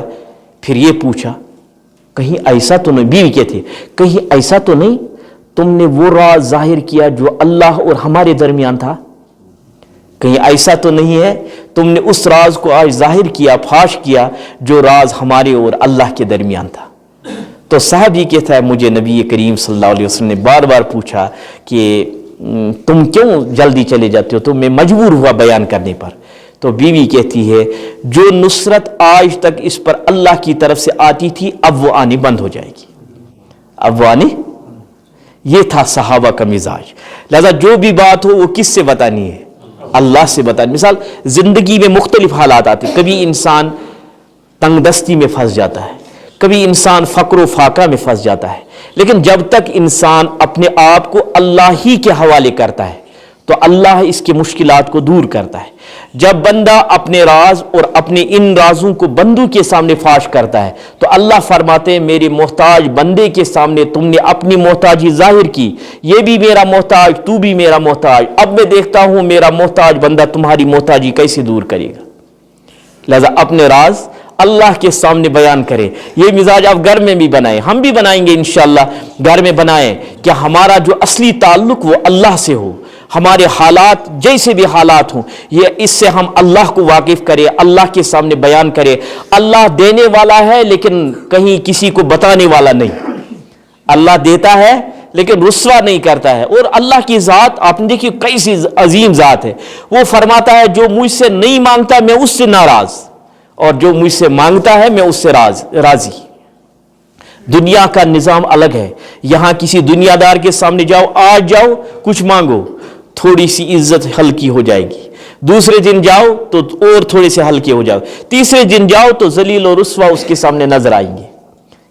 پھر یہ پوچھا کہیں ایسا تو نہیں, بیوی کہتی کہیں ایسا تو نہیں تم نے وہ راز ظاہر کیا جو اللہ اور ہمارے درمیان تھا؟ کہیں ایسا تو نہیں ہے تم نے اس راز کو آج ظاہر کیا, فاش کیا جو راز ہمارے اور اللہ کے درمیان تھا؟ تو صحابی کہتا ہے مجھے نبی کریم صلی اللہ علیہ وسلم نے بار بار پوچھا کہ تم کیوں جلدی چلے جاتے ہو, تو میں مجبور ہوا بیان کرنے پر. تو بیوی کہتی ہے جو نصرت آج تک اس پر اللہ کی طرف سے آتی تھی اب وہ آنی بند ہو جائے گی, اب وہ آنی. یہ تھا صحابہ کا مزاج. لہذا جو بھی بات ہو وہ کس سے بتانی ہے؟ اللہ سے بتانی. مثال زندگی میں مختلف حالات آتے, کبھی انسان تنگ دستی میں پھنس جاتا ہے, کبھی انسان فقر و فاقہ میں پھنس جاتا ہے, لیکن جب تک انسان اپنے آپ کو اللہ ہی کے حوالے کرتا ہے تو اللہ اس کے مشکلات کو دور کرتا ہے. جب بندہ اپنے راز اور اپنے ان رازوں کو بندوں کے سامنے فاش کرتا ہے تو اللہ فرماتے ہیں میرے محتاج بندے کے سامنے تم نے اپنی محتاجی ظاہر کی, یہ بھی میرا محتاج تو بھی میرا محتاج, اب میں دیکھتا ہوں میرا محتاج بندہ تمہاری محتاجی کیسے دور کرے گا. لہذا اپنے راز اللہ کے سامنے بیان کرے. یہ مزاج آپ گھر میں بھی بنائیں, ہم بھی بنائیں گے انشاءاللہ, گھر میں بنائیں کہ ہمارا جو اصلی تعلق وہ اللہ سے ہو. ہمارے حالات جیسے بھی حالات ہوں یہ اس سے ہم اللہ کو واقف کرے, اللہ کے سامنے بیان کرے. اللہ دینے والا ہے لیکن کہیں کسی کو بتانے والا نہیں. اللہ دیتا ہے لیکن رسوا نہیں کرتا ہے. اور اللہ کی ذات آپ نے دیکھی کیسی عظیم ذات ہے, وہ فرماتا ہے جو مجھ سے نہیں مانگتا میں اس سے ناراض, اور جو مجھ سے مانگتا ہے میں اس سے راضی. دنیا کا نظام الگ ہے. یہاں کسی دنیا دار کے سامنے جاؤ, آج جاؤ کچھ مانگو تھوڑی سی عزت ہلکی ہو جائے گی, دوسرے دن جاؤ تو اور تھوڑے سے ہلکے ہو جاؤ, تیسرے دن جاؤ تو ذلیل و رسوا اس کے سامنے نظر آئیں گے.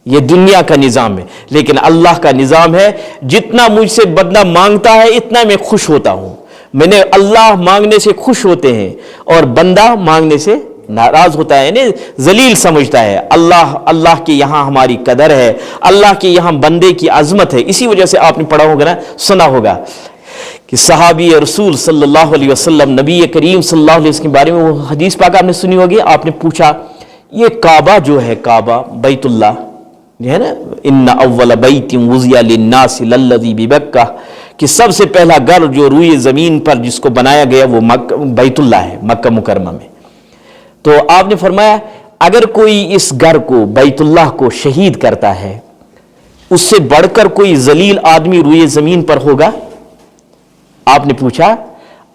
یہ دنیا کا نظام ہے. لیکن اللہ کا نظام ہے جتنا مجھ سے بندہ مانگتا ہے اتنا میں خوش ہوتا ہوں. میں نے اللہ مانگنے سے خوش ہوتے ہیں اور بندہ مانگنے سے ناراض ہوتا ہے, یعنی ذلیل سمجھتا ہے. اللہ کے یہاں ہماری قدر ہے, اللہ کے یہاں بندے کی عظمت ہے. اسی وجہ سے آپ نے پڑھا ہوگا نا, سنا ہوگا کہ صحابی رسول صلی اللہ علیہ وسلم نبی کریم صلی اللہ علیہ وسلم کے بارے میں وہ حدیث پاک آپ نے سنی ہوگی. آپ نے پوچھا یہ کعبہ جو ہے, کعبہ بیت اللہ جو ہے نا, ان اول بیت وضع للناس للذی ببکہ, کہ سب سے پہلا گھر جو روئے زمین پر جس کو بنایا گیا وہ بیت اللہ ہے, مکہ مکرمہ میں. تو آپ نے فرمایا اگر کوئی اس گھر کو بیت اللہ کو شہید کرتا ہے اس سے بڑھ کر کوئی ذلیل آدمی روئے زمین پر ہوگا؟ آپ نے پوچھا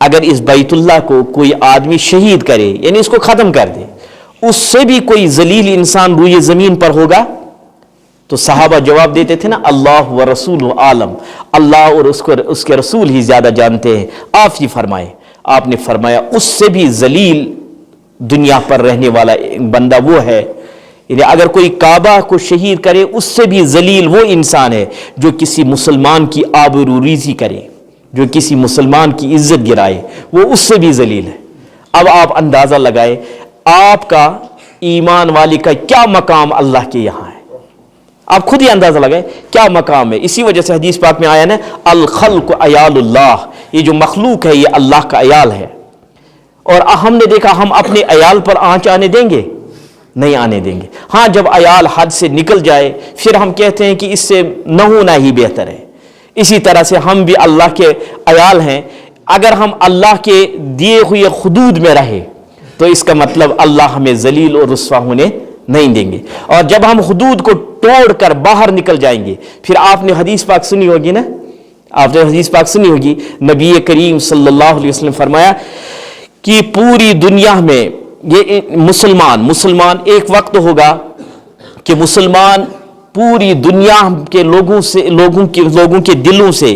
اگر اس بیت اللہ کو کوئی آدمی شہید کرے یعنی اس کو ختم کر دے, اس سے بھی کوئی ذلیل انسان روئے زمین پر ہوگا؟ تو صحابہ جواب دیتے تھے نا اللہ و رسول عالم, اللہ اور اس کے رسول ہی زیادہ جانتے ہیں. آپ ہی فرمائے. آپ نے فرمایا اس سے بھی ذلیل دنیا پر رہنے والا بندہ وہ ہے, یعنی اگر کوئی کعبہ کو شہید کرے اس سے بھی ذلیل وہ انسان ہے جو کسی مسلمان کی آبروریزی کرے, جو کسی مسلمان کی عزت گرائے, وہ اس سے بھی ذلیل ہے. اب آپ اندازہ لگائے آپ کا ایمان والے کا کیا مقام اللہ کے یہاں ہے. آپ خود ہی اندازہ لگائیں کیا مقام ہے. اسی وجہ سے حدیث پاک میں آیا نا الخلق عیال اللہ، یہ جو مخلوق ہے یہ اللہ کا عیال ہے. اور ہم نے دیکھا ہم اپنے عیال پر آنچ آنے دیں گے؟ نہیں آنے دیں گے. ہاں جب عیال حد سے نکل جائے پھر ہم کہتے ہیں کہ اس سے نہ ہونا ہی بہتر ہے. اسی طرح سے ہم بھی اللہ کے عیال ہیں. اگر ہم اللہ کے دیے ہوئے حدود میں رہے تو اس کا مطلب اللہ ہمیں ذلیل اور رسوا ہونے نہیں دیں گے. اور جب ہم حدود کو توڑ کر باہر نکل جائیں گے، پھر آپ نے حدیث پاک سنی ہوگی نا، آپ نے حدیث پاک سنی ہوگی، نبی کریم صلی اللہ علیہ وسلم فرمایا کہ پوری دنیا میں یہ مسلمان ایک وقت ہوگا کہ مسلمان پوری دنیا کے لوگوں کے دلوں سے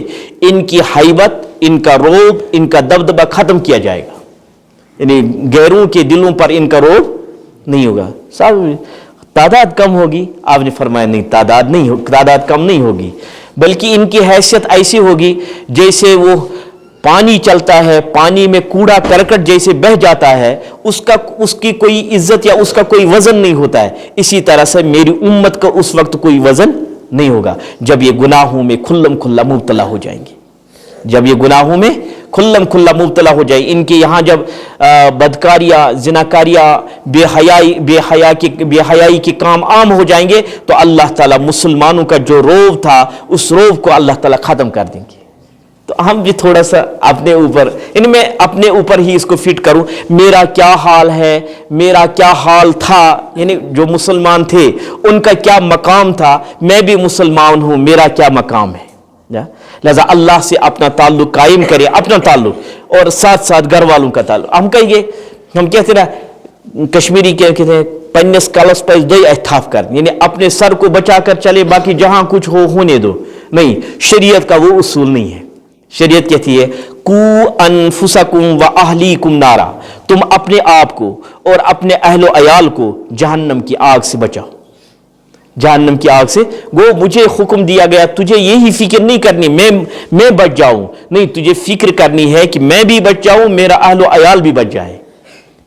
ان کی حیبت، ان کا روب، ان کا دبدبہ ختم کیا جائے گا. یعنی غیروں کے دلوں پر ان کا روب نہیں ہوگا. صاحب تعداد کم ہوگی، آپ نے فرمایا نہیں، تعداد کم نہیں ہوگی، بلکہ ان کی حیثیت ایسی ہوگی جیسے وہ پانی چلتا ہے، پانی میں کوڑا کرکٹ جیسے بہہ جاتا ہے، اس کی کوئی عزت یا اس کا کوئی وزن نہیں ہوتا ہے. اسی طرح سے میری امت کا اس وقت کوئی وزن نہیں ہوگا جب یہ گناہوں میں کھلم کھلا مبتلا ہو جائیں گے. جب یہ گناہوں میں کھلم کھلا مبتلا ہو جائے، ان کے یہاں جب بدکاریاں، زناکاریاں، بے حیائی کے کام عام ہو جائیں گے تو اللہ تعالیٰ مسلمانوں کا جو روب تھا اس روب کو اللہ تعالیٰ ختم کر دیں گے. تو ہم بھی تھوڑا سا اپنے اوپر، میں اپنے اوپر ہی اس کو فٹ کروں، میرا کیا حال ہے، میرا کیا حال تھا، یعنی جو مسلمان تھے ان کا کیا مقام تھا، میں بھی مسلمان ہوں، میرا کیا مقام ہے. لہذا اللہ سے اپنا تعلق قائم کرے، اپنا تعلق اور ساتھ ساتھ گھر والوں کا تعلق. ہم کہتے نا کشمیری کہتے ہیں پنس کلس پہ دو احتاف کر، یعنی اپنے سر کو بچا کر چلے، باقی جہاں کچھ ہو ہونے دو. نہیں، شریعت کا وہ اصول نہیں ہے. شریعت کہتی ہے کو انفسکم و اہلیکم نارا، تم اپنے آپ کو اور اپنے اہل و عیال کو جہنم کی آگ سے بچاؤ. جہنم کی آگ سے گو مجھے حکم دیا گیا تجھے یہی فکر نہیں کرنی میں بچ جاؤں، نہیں، تجھے فکر کرنی ہے کہ میں بھی بچ جاؤں، میرا اہل و عیال بھی بچ جائے.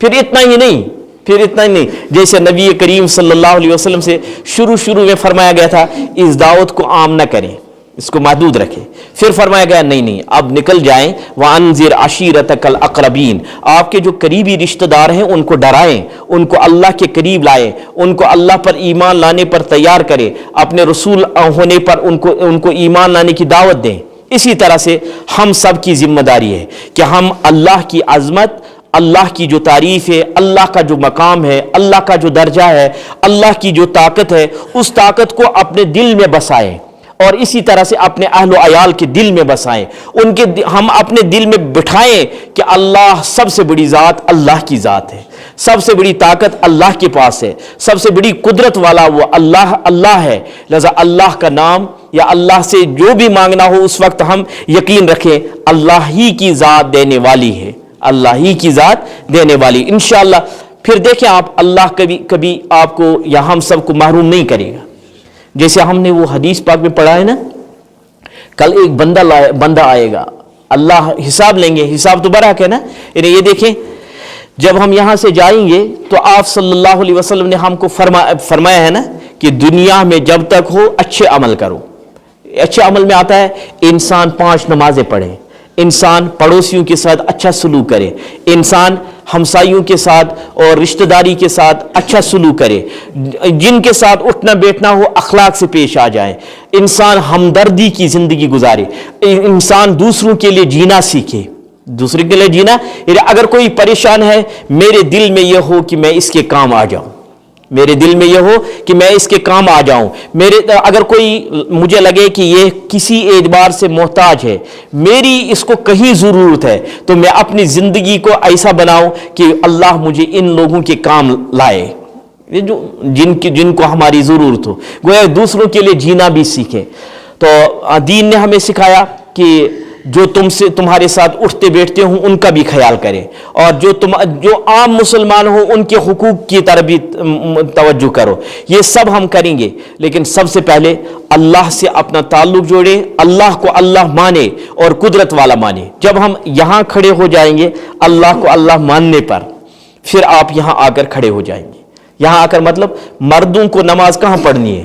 پھر اتنا ہی نہیں، جیسے نبی کریم صلی اللہ علیہ وسلم سے شروع میں فرمایا گیا تھا اس دعوت کو عام نہ کریں، اس کو محدود رکھیں. پھر فرمایا گیا نہیں اب نکل جائیں. وَأَنذِرْ عَشِيرَتَكَ الْأَقْرَبِينَ، آپ کے جو قریبی رشتہ دار ہیں ان کو ڈرائیں، ان کو اللہ کے قریب لائیں، ان کو اللہ پر ایمان لانے پر تیار کریں، اپنے رسول ہونے پر ان کو ایمان لانے کی دعوت دیں. اسی طرح سے ہم سب کی ذمہ داری ہے کہ ہم اللہ کی عظمت، اللہ کی جو تعریف ہے، اللہ کا جو مقام ہے، اللہ کا جو درجہ ہے، اللہ کی جو طاقت ہے، اس طاقت کو اپنے دل میں بسائیں اور اسی طرح سے اپنے اہل و عیال کے دل میں بسائیں. ہم اپنے دل میں بٹھائیں کہ اللہ سب سے بڑی ذات اللہ کی ذات ہے، سب سے بڑی طاقت اللہ کے پاس ہے، سب سے بڑی قدرت والا وہ اللہ ہے. لہذا اللہ کا نام یا اللہ سے جو بھی مانگنا ہو اس وقت ہم یقین رکھیں اللہ ہی کی ذات دینے والی ہے، اللہ ہی کی ذات دینے والی. انشاءاللہ پھر دیکھیں آپ، اللہ کبھی آپ کو یا ہم سب کو محروم نہیں کرے گا. جیسے ہم نے وہ حدیث پاک میں پڑھا ہے نا، کل ایک بندہ آئے گا، اللہ حساب لیں گے. حساب تو برحق ہے نا. یعنی یہ دیکھیں جب ہم یہاں سے جائیں گے تو آپ صلی اللہ علیہ وسلم نے ہم کو فرمایا ہے نا کہ دنیا میں جب تک ہو اچھے عمل کرو. اچھے عمل میں آتا ہے انسان 5 نمازیں پڑھے، انسان پڑوسیوں کے ساتھ اچھا سلوک کرے، انسان ہمسائیوں کے ساتھ اور رشتہ داری کے ساتھ اچھا سلوک کرے، جن کے ساتھ اٹھنا بیٹھنا ہو اخلاق سے پیش آ جائے، انسان ہمدردی کی زندگی گزارے، انسان دوسروں کے لیے جینا سیکھے. دوسرے کے لیے جینا، اگر کوئی پریشان ہے میرے دل میں یہ ہو کہ میں اس کے کام آ جاؤں، میرے دل میں یہ ہو کہ میں اس کے کام آ جاؤں. اگر کوئی مجھے لگے کہ یہ کسی اعتبار سے محتاج ہے، میری اس کو کہیں ضرورت ہے، تو میں اپنی زندگی کو ایسا بناؤں کہ اللہ مجھے ان لوگوں کے کام لائے جن کو ہماری ضرورت ہو. گویا دوسروں کے لیے جینا بھی سیکھے. تو دین نے ہمیں سکھایا کہ جو تمہارے ساتھ اٹھتے بیٹھتے ہوں ان کا بھی خیال کریں، اور جو عام مسلمان ہوں ان کے حقوق کی طرف بھی توجہ کرو. یہ سب ہم کریں گے، لیکن سب سے پہلے اللہ سے اپنا تعلق جوڑیں، اللہ کو اللہ مانے اور قدرت والا مانے. جب ہم یہاں کھڑے ہو جائیں گے اللہ کو اللہ ماننے پر، پھر آپ یہاں آ کر کھڑے ہو جائیں گے. یہاں آ کر مطلب مردوں کو نماز کہاں پڑھنی ہے؟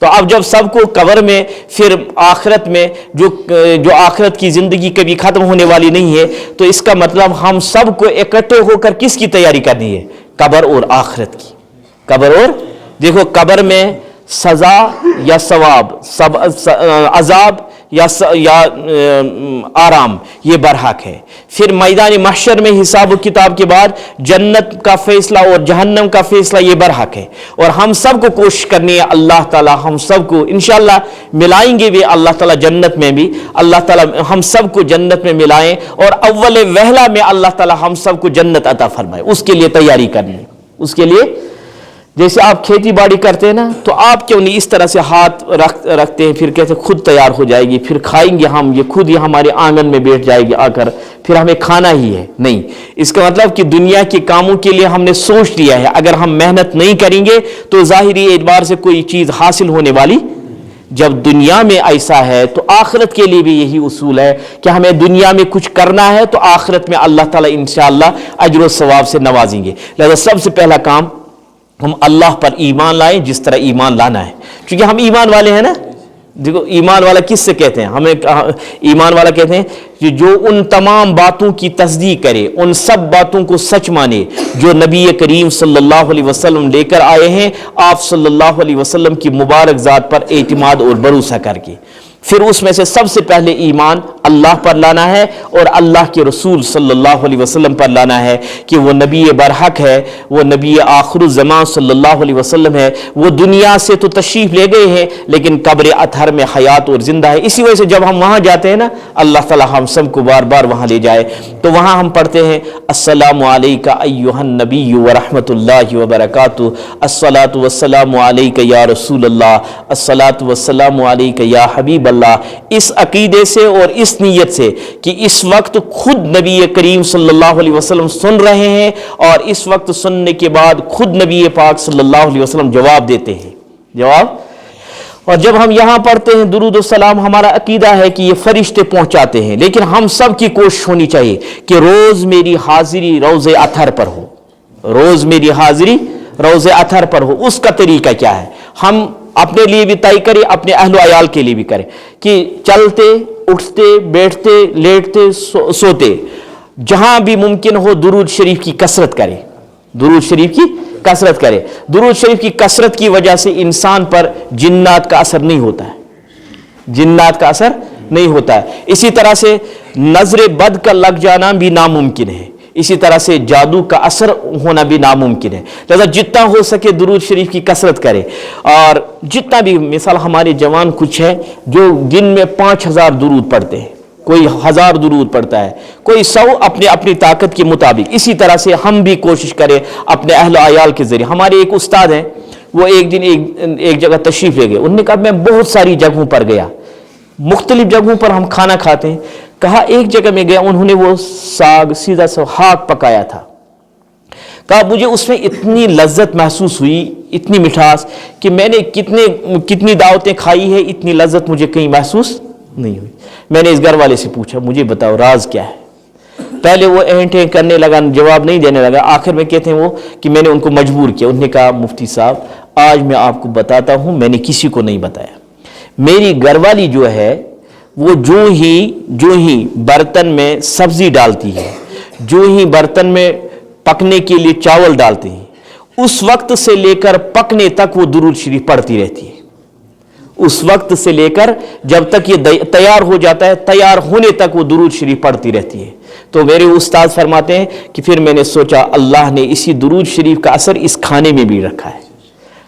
تو اب جب سب کو قبر میں پھر آخرت میں جو آخرت کی زندگی کبھی ختم ہونے والی نہیں ہے، تو اس کا مطلب ہم سب کو اکٹھے ہو کر کس کی تیاری کرنی ہے؟ قبر اور آخرت کی. قبر اور دیکھو قبر میں سزا یا ثواب، عذاب یا آرام، یہ برحق ہے. پھر میدان محشر میں حساب و کتاب کے بعد جنت کا فیصلہ اور جہنم کا فیصلہ، یہ برحق ہے. اور ہم سب کو کوشش کرنی ہے، اللہ تعالی ہم سب کو انشاءاللہ ملائیں گے بھی اللہ تعالی جنت میں بھی، اللہ تعالی ہم سب کو جنت میں ملائیں، اور اول وہلہ میں اللہ تعالی ہم سب کو جنت عطا فرمائے. اس کے لیے تیاری کرنی ہے. اس کے لیے جیسے آپ کھیتی باڑی کرتے ہیں نا، تو آپ کیوں نہیں اس طرح سے ہاتھ رکھتے ہیں، پھر کہتے ہیں خود تیار ہو جائے گی، پھر کھائیں گے ہم، یہ خود ہی ہمارے آنگن میں بیٹھ جائے گی آ کر، پھر ہمیں کھانا ہی ہے. نہیں، اس کا مطلب کہ دنیا کے کاموں کے لیے ہم نے سوچ لیا ہے، اگر ہم محنت نہیں کریں گے تو ظاہری اعتبار سے کوئی چیز حاصل ہونے والی. جب دنیا میں ایسا ہے تو آخرت کے لیے بھی یہی اصول ہے کہ ہمیں دنیا میں کچھ کرنا ہے تو آخرت میں اللہ تعالیٰ انشاءاللہ اجر و ثواب سے نوازیں گے. لہذا سب سے پہلا کام ہم اللہ پر ایمان لائیں، جس طرح ایمان لانا ہے، کیونکہ ہم ایمان والے ہیں نا. دیکھو ایمان والا کس سے کہتے ہیں؟ ہمیں ایمان والا کہتے ہیں کہ جو ان تمام باتوں کی تصدیق کرے، ان سب باتوں کو سچ مانے جو نبی کریم صلی اللہ علیہ وسلم لے کر آئے ہیں، آپ صلی اللہ علیہ وسلم کی مبارک ذات پر اعتماد اور بھروسہ کر کے. پھر اس میں سے سب سے پہلے ایمان اللہ پر لانا ہے اور اللہ کے رسول صلی اللہ علیہ وسلم پر لانا ہے کہ وہ نبی برحق ہے، وہ نبی آخر الزمان صلی اللہ علیہ وسلم ہے. وہ دنیا سے تو تشریف لے گئے ہیں لیکن قبر اطہر میں حیات اور زندہ ہے. اسی وجہ سے جب ہم وہاں جاتے ہیں نا، اللہ تعالی ہم سب کو بار بار وہاں لے جائے، تو وہاں ہم پڑھتے ہیں السلام علیک ایھا النبی ورحمۃ اللہ وبرکاتہ، الصلاۃ والسلام علیک یا رسول اللہ، الصلاۃ والسلام علیک یا حبیب اللہ. اس عقیدے سے اور اس نیت سے کہ اس وقت خود نبی کریم صلی اللہ علیہ وسلم سن رہے ہیں، اور اس وقت سننے کے بعد خود نبی پاک صلی اللہ علیہ وسلم جواب دیتے ہیں. اور جب ہم یہاں پڑھتے ہیں درود و سلام، ہمارا عقیدہ ہے کہ یہ فرشتے پہنچاتے ہیں، لیکن ہم سب کی کوشش ہونی چاہیے کہ روز میری حاضری روز اطہر پر ہو. روز میری حاضری روز اطہر پر ہو. اس کا طریقہ کیا ہے؟ ہم اپنے لیے بھی طے کریں، اپنے اہل و عیال کے لیے بھی کریں کہ چلتے اٹھتے بیٹھتے لیٹتے سوتے جہاں بھی ممکن ہو درود شریف کی کثرت کریں. درود شریف کی کثرت کریں. درود شریف کی کثرت کی وجہ سے انسان پر جنات کا اثر نہیں ہوتا ہے. جنات کا اثر نہیں ہوتا ہے. اسی طرح سے نظر بد کا لگ جانا بھی ناممکن ہے. اسی طرح سے جادو کا اثر ہونا بھی ناممکن ہے. لہذا جتنا ہو سکے درود شریف کی کثرت کرے. اور جتنا بھی، مثال ہمارے جوان کچھ ہے جو دن میں 5000 درود پڑھتے ہیں، کوئی 1000 درود پڑھتا ہے، کوئی 100، اپنے اپنی طاقت کے مطابق. اسی طرح سے ہم بھی کوشش کریں اپنے اہل و عیال کے ذریعے. ہمارے ایک استاد ہیں، وہ ایک دن ایک جگہ تشریف لے گئے. انہوں نے کہا میں بہت ساری جگہوں پر گیا، مختلف جگہوں پر ہم کھانا کھاتے ہیں. کہا ایک جگہ میں گیا، انہوں نے وہ ساگ سیدھا سا ہاک پکایا تھا. کہا مجھے اس میں اتنی لذت محسوس ہوئی، اتنی مٹھاس، کہ میں نے کتنی دعوتیں کھائی ہے، اتنی لذت مجھے کہیں محسوس نہیں ہوئی. میں نے اس گھر والے سے پوچھا مجھے بتاؤ راز کیا ہے. پہلے وہ اینٹیں کرنے لگا، جواب نہیں دینے لگا. آخر میں کہتے ہیں وہ کہ میں نے ان کو مجبور کیا. انہوں نے کہا مفتی صاحب آج میں آپ کو بتاتا ہوں، میں نے کسی کو نہیں بتایا. میری گھر والی جو ہے وہ جو ہی برتن میں سبزی ڈالتی ہے، جو ہی برتن میں پکنے کے لیے چاول ڈالتے ہیں، اس وقت سے لے کر پکنے تک وہ درود شریف پڑھتی رہتی ہے. اس وقت سے لے کر جب تک یہ تیار ہو جاتا ہے، تیار ہونے تک وہ درود شریف پڑھتی رہتی ہے. تو میرے استاد فرماتے ہیں کہ پھر میں نے سوچا اللہ نے اسی درود شریف کا اثر اس کھانے میں بھی رکھا ہے.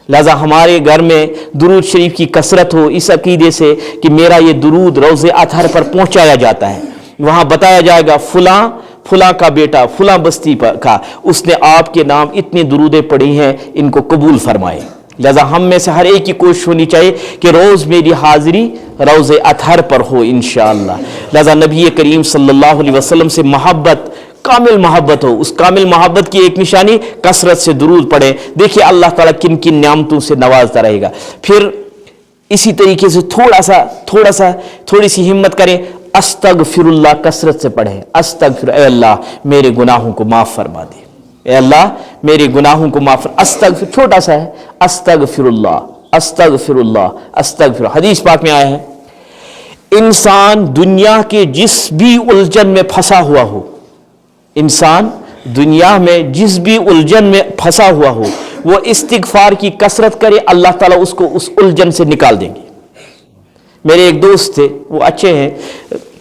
لہذا ہمارے گھر میں درود شریف کی کثرت ہو، اس عقیدے سے کہ میرا یہ درود روز اطہر پر پہنچایا جاتا ہے. وہاں بتایا جائے گا فلاں کا بیٹا فلاں بستی کا، اس نے آپ کے نام اتنی درودیں پڑھی ہیں، ان کو قبول فرمائے. لہذا ہم میں سے ہر ایک کی کوشش ہونی چاہیے کہ روز میری حاضری روز اطہر پر ہو انشاءاللہ. لہذا نبی کریم صلی اللہ علیہ وسلم سے محبت، کامل محبت ہو. اس کامل محبت کی ایک نشانی کثرت سے درود پڑھیں. دیکھیے اللہ تعالیٰ کن کن نعمتوں سے نوازتا رہے گا. پھر اسی طریقے سے تھوڑی سی ہمت کریں، استغفر اللہ کثرت سے پڑھیں. استغفر، اے اللہ میرے گناہوں کو معاف فرما دے، اے اللہ میرے گناہوں کو معاف. استغفر چھوٹا سا ہے، استغفر اللہ استغفرullah استغفر. حدیث پاک میں آیا ہے انسان دنیا کے جس بھی الجھن میں پھنسا ہوا ہو، انسان دنیا میں جس بھی الجھن میں پھنسا ہوا ہو، وہ استغفار کی کثرت کرے، اللہ تعالیٰ اس کو اس الجھن سے نکال دیں گے. میرے ایک دوست تھے، وہ اچھے ہیں،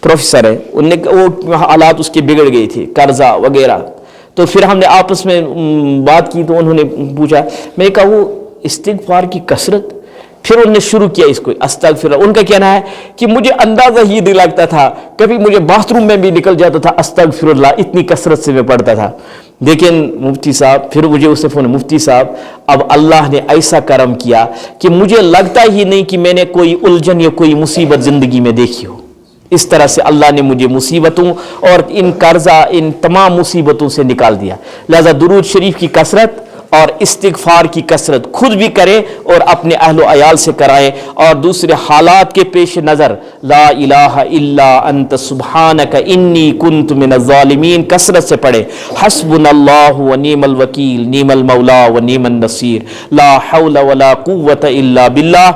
پروفیسر ہیں، وہ حالات اس کے بگڑ گئی تھی، قرضہ وغیرہ. تو پھر ہم نے آپس میں بات کی تو انہوں نے پوچھا، میں نے کہا وہ استغفار کی کثرت. پھر انہوں نے شروع کیا اس کو استغفر. ان کا کہنا ہے کہ مجھے اندازہ ہی نہیں لگتا تھا، کبھی مجھے باتھ روم میں بھی نکل جاتا تھا استغفر اللہ، اتنی کثرت سے میں پڑھتا تھا. لیکن مفتی صاحب، پھر مجھے اس سے فون، مفتی صاحب اب اللہ نے ایسا کرم کیا کہ مجھے لگتا ہی نہیں کہ میں نے کوئی الجھن یا کوئی مصیبت زندگی میں دیکھی ہو. اس طرح سے اللہ نے مجھے مصیبتوں اور ان قرضہ، ان تمام مصیبتوں سے نکال دیا. لہذا درود شریف کی کثرت اور استغفار کی کثرت خود بھی کریں اور اپنے اہل و عیال سے کرائیں، اور دوسرے حالات کے پیش نظر لا الہ الا انت سبحانک انی کنت من الظالمین کثرت سے پڑھیں. حسبنا اللہ و نعم الوکیل نعم المولا و نعم النصیر لا حول ولا قوت الا باللہ.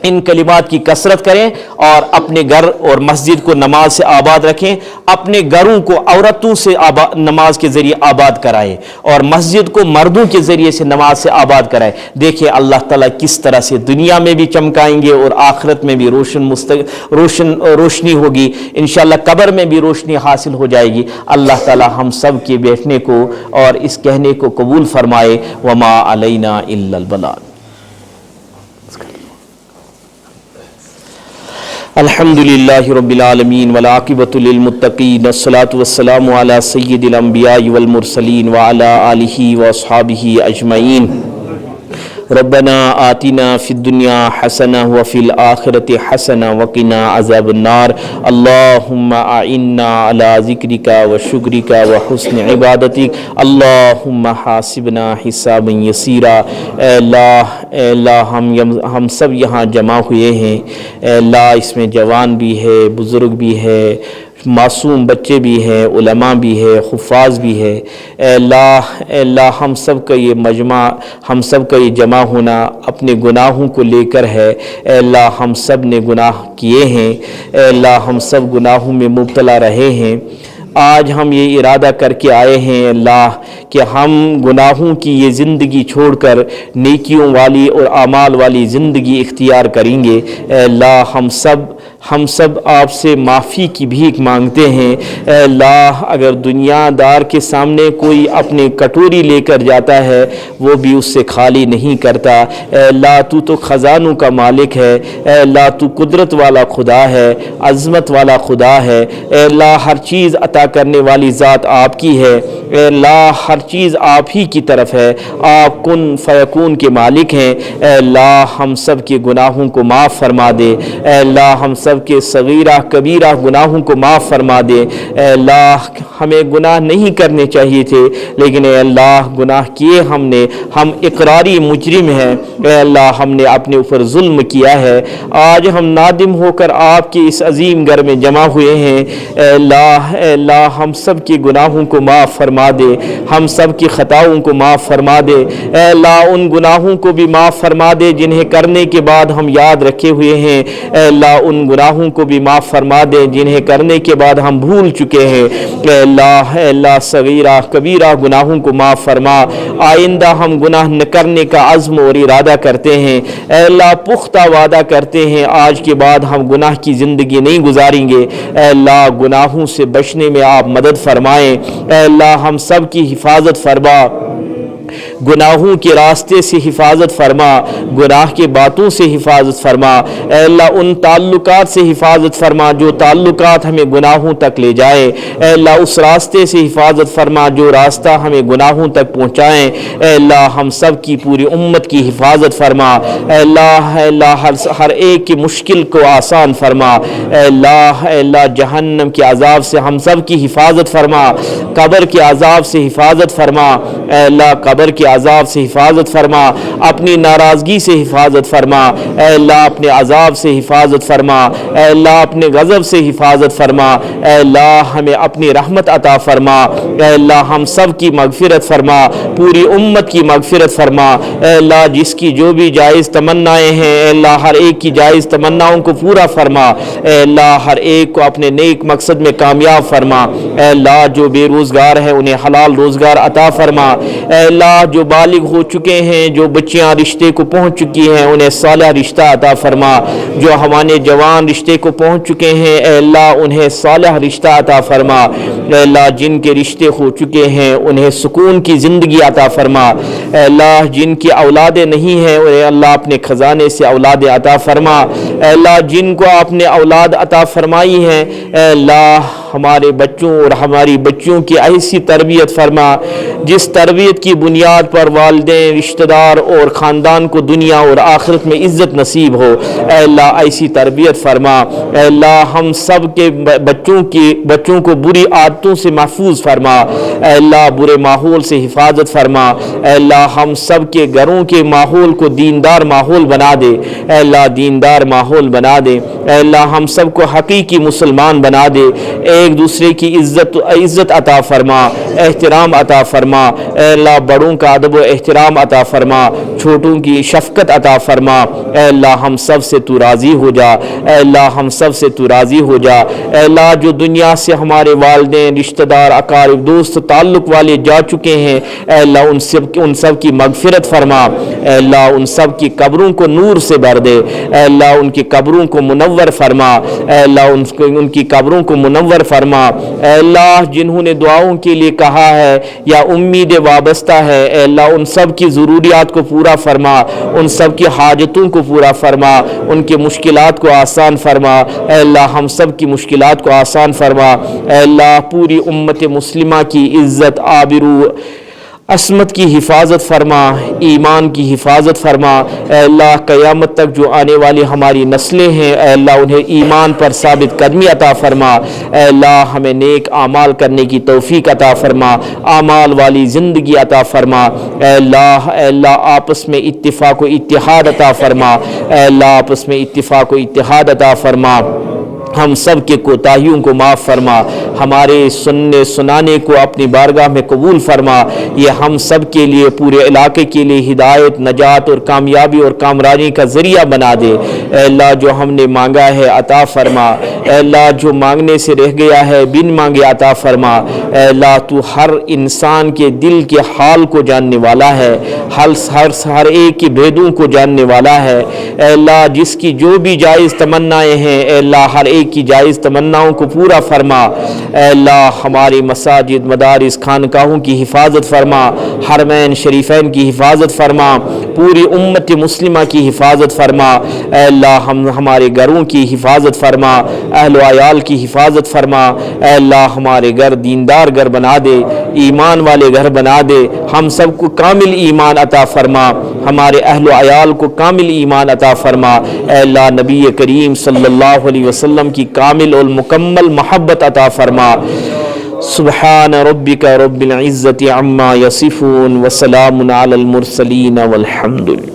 ان کلمات کی کثرت کریں اور اپنے گھر اور مسجد کو نماز سے آباد رکھیں. اپنے گھروں کو عورتوں سے نماز کے ذریعے آباد کرائیں اور مسجد کو مردوں کے ذریعے سے نماز سے آباد کرائیں. دیکھیں اللہ تعالیٰ کس طرح سے دنیا میں بھی چمکائیں گے اور آخرت میں بھی روشنی ہوگی. انشاءاللہ قبر میں بھی روشنی حاصل ہو جائے گی. اللہ تعالیٰ ہم سب کے بیٹھنے کو اور اس کہنے کو قبول فرمائے. وما علینا الا البلاغ. الحمد للہ رب العالمین والعاقبۃ للمتقین والصلاة والسلام علی سید الانبیاء والمرسلین وعلی آلہ واصحابہ اجمعین. ربنا آتنا فی الدنیا حسنہ وفی الآخرۃ حسنہ وقنا عذاب النار. اللہم اعنا علی ذکرک وشکرک وحسن عبادتک. اللہم حاسبنا حسابا یسیرا. اے اللہ ہم سب یہاں جمع ہوئے ہیں. اے اللہ اس میں جوان بھی ہے، بزرگ بھی ہے، معصوم بچے بھی ہیں، علماء بھی ہے، حفاظ بھی ہے. اے اللہ ہم سب کا یہ مجمع، ہم سب کا یہ جمع ہونا اپنے گناہوں کو لے کر ہے. اے اللہ ہم سب نے گناہ کیے ہیں. اے اللہ ہم سب گناہوں میں مبتلا رہے ہیں. آج ہم یہ ارادہ کر کے آئے ہیں اللہ کہ ہم گناہوں کی یہ زندگی چھوڑ کر نیکیوں والی اور اعمال والی زندگی اختیار کریں گے. اے اللہ ہم سب آپ سے معافی کی بھیک مانگتے ہیں. اے اللہ اگر دنیا دار کے سامنے کوئی اپنی کٹوری لے کر جاتا ہے وہ بھی اس سے خالی نہیں کرتا. اے اللہ تو خزانوں کا مالک ہے. اے اللہ تو قدرت والا خدا ہے، عظمت والا خدا ہے. اے اللہ ہر چیز عطا کرنے والی ذات آپ کی ہے. اے اللہ ہر چیز آپ ہی کی طرف ہے. آپ کن فیکون کے مالک ہیں. اے اللہ ہم سب کے گناہوں کو معاف فرما دے. اے اللہ ہم سب کے صغیرہ کبیرہ گناہوں کو معاف فرما دے. اے اللہ ہمیں گناہ نہیں کرنے چاہیے تھے لیکن اے اللہ گناہ کیے ہم اقراری مجرم ہیں. اے اللہ ہم نے اپنے اوپر ظلم کیا ہے. آج ہم نادم ہو کر آپ کے اس عظیم گھر میں جمع ہوئے ہیں. اے اللہ ہم سب کے گناہوں کو معاف فرما دے، ہم سب کی خطاؤں کو معاف فرما دے. اے اللہ ان گناہوں کو بھی معاف فرما دے جنہیں کرنے کے بعد ہم یاد رکھے ہوئے ہیں. اے اللہ ان گناہوں کو بھی معاف فرما دے جنہیں کرنے کے بعد ہم بھول چکے ہیں. اے اللہ صغیرہ کبیرہ گناہوں کو معاف فرما. آئندہ ہم گناہ نہ کرنے کا عزم اور ارادہ کرتے ہیں. اے اللہ پختہ وعدہ کرتے ہیں آج کے بعد ہم گناہ کی زندگی نہیں گزاریں گے. اے اللہ گناہوں سے بچنے میں آپ مدد فرمائیں. اے اللہ ہم سب کی حفاظت فرما، گناہوں کے راستے سے حفاظت فرما، گناہ کے باتوں سے حفاظت فرما. اے اللہ ان تعلقات سے حفاظت فرما جو تعلقات ہمیں گناہوں تک لے جائے. اے اللہ اس راستے سے حفاظت فرما جو راستہ ہمیں گناہوں تک پہنچائیں. اے اللہ ہم سب کی پوری امت کی حفاظت فرما. اے اللہ ہر ایک کی مشکل کو آسان فرما. اے اللہ جہنم کے عذاب سے ہم سب کی حفاظت فرما، قبر کے عذاب سے حفاظت فرما. اے اللہ قبر کے کے عذاب سے حفاظت فرما، اپنی ناراضگی سے حفاظت فرما، اے اللہ اپنے عذاب سے حفاظت فرما، اے اللہ اپنے غضب سے حفاظت فرما، اے اللہ ہمیں اپنی رحمت عطا فرما، اے اللہ ہم سب کی مغفرت فرما، پوری امت کی مغفرت فرما، اے اللہ جس کی جو بھی جائز تمنائیں ہیں اے اللہ ہر ایک کی جائز تمناؤں کو پورا فرما، اے اللہ ہر ایک کو اپنے نیک مقصد میں کامیاب فرما، اے اللہ جو بے روزگار ہیں انہیں حلال روزگار عطا فرما، اے اللہ جو بالغ ہو چکے ہیں، جو بچیاں رشتے کو پہنچ چکی ہیں انہیں صالح رشتہ عطا فرما، جو ہمارے جوان رشتے کو پہنچ چکے ہیں اے اللہ انہیں صالح رشتہ عطا فرما، اے اللہ جن کے رشتے ہو چکے ہیں انہیں سکون کی زندگی عطا فرما، اے اللہ جن کی اولادیں نہیں ہیں انہیں اللہ اپنے خزانے سے اولاد عطا فرما، اے اللہ جن کو آپ نے اولاد عطا فرمائی ہیں اے اللہ ہمارے بچوں اور ہماری بچیوں کی ایسی تربیت فرما جس تربیت کی بنیاد پر والدین، رشتہ دار اور خاندان کو دنیا اور آخرت میں عزت نصیب ہو، اے اللہ ایسی تربیت فرما، اے اللہ ہم سب کے بچوں کو بری عادتوں سے محفوظ فرما، اے اللہ برے ماحول سے حفاظت فرما، اے اللہ ہم سب کے گھروں کے ماحول کو دیندار ماحول بنا دے، اے اللہ دیندار ماحول بنا دے، اے اللہ ہم سب کو حقیقی مسلمان بنا دے، ایک دوسرے کی عزت عطا فرما، احترام عطا فرما، اے اللہ بڑوں کا ادب و احترام عطا فرما، چھوٹوں کی شفقت عطا فرما، اے اللہ ہم سب سے تو راضی ہو جا، اے اللہ ہم سب سے تو راضی ہو جا، اے اللہ جو دنیا سے ہمارے والدین، رشتہ دار، اقارب، دوست، تعلق والے جا چکے ہیں اے اللہ ان سب کی مغفرت فرما، اے اللہ ان سب کی قبروں کو نور سے بھر دے، اے اللہ ان کی قبروں کو منور فرما، اے اللہ ان کی قبروں کو منور فرما، اے اللہ جنہوں نے دعاؤں کے لیے کہا ہے یا امید وابستہ ہے اے اللہ ان سب کی ضروریات کو پورا فرما، ان سب کی حاجتوں کو پورا فرما، ان کے مشکلات کو آسان فرما، اے اللہ ہم سب کی مشکلات کو آسان فرما، اے اللہ پوری امت مسلمہ کی عزت، آبرو، عصمت کی حفاظت فرما، ایمان کی حفاظت فرما، اے اللہ قیامت تک جو آنے والی ہماری نسلیں ہیں اے اللہ انہیں ایمان پر ثابت قدمی عطا فرما، اے اللہ ہمیں نیک اعمال کرنے کی توفیق عطا فرما، اعمال والی زندگی عطا فرما، اے اللہ آپس میں اتفاق و اتحاد عطا فرما، اے اللہ آپس میں اتفاق و اتحاد عطا فرما، ہم سب کے کوتاہیوں کو معاف فرما، ہمارے سننے سنانے کو اپنی بارگاہ میں قبول فرما، یہ ہم سب کے لیے، پورے علاقے کے لیے ہدایت، نجات اور کامیابی اور کامرانی کا ذریعہ بنا دے، اے اللہ جو ہم نے مانگا ہے عطا فرما، اے اللہ جو مانگنے سے رہ گیا ہے بن مانگے عطا فرما، اے اللہ تو ہر انسان کے دل کے حال کو جاننے والا ہے، ہر ایک کی بھیدوں کو جاننے والا ہے، اے اللہ جس کی جو بھی جائز تمنائیں ہیں اے اللہ ہر ایک کی جائز تمناؤں کو پورا فرما، اے اللہ ہماری مساجد، مدارس، خانقاہوں کی حفاظت فرما، حرمین شریفین کی حفاظت فرما، پوری امت مسلمہ کی حفاظت فرما، اے اللہ ہمارے گھروں کی حفاظت فرما، اہل و عیال کی حفاظت فرما، اے اللہ ہمارے گھر دیندار گھر بنا دے، ایمان والے گھر بنا دے، ہم سب کو کامل ایمان عطا فرما، ہمارے اہل و عیال کو کامل ایمان عطا فرما، اے اللہ نبی کریم صلی اللہ علیہ وسلم کی کامل اور مکمل محبت عطا فرما۔ سبحان ربک رب العزت عما یصفون وسلام علی المرسلین والحمد للہ۔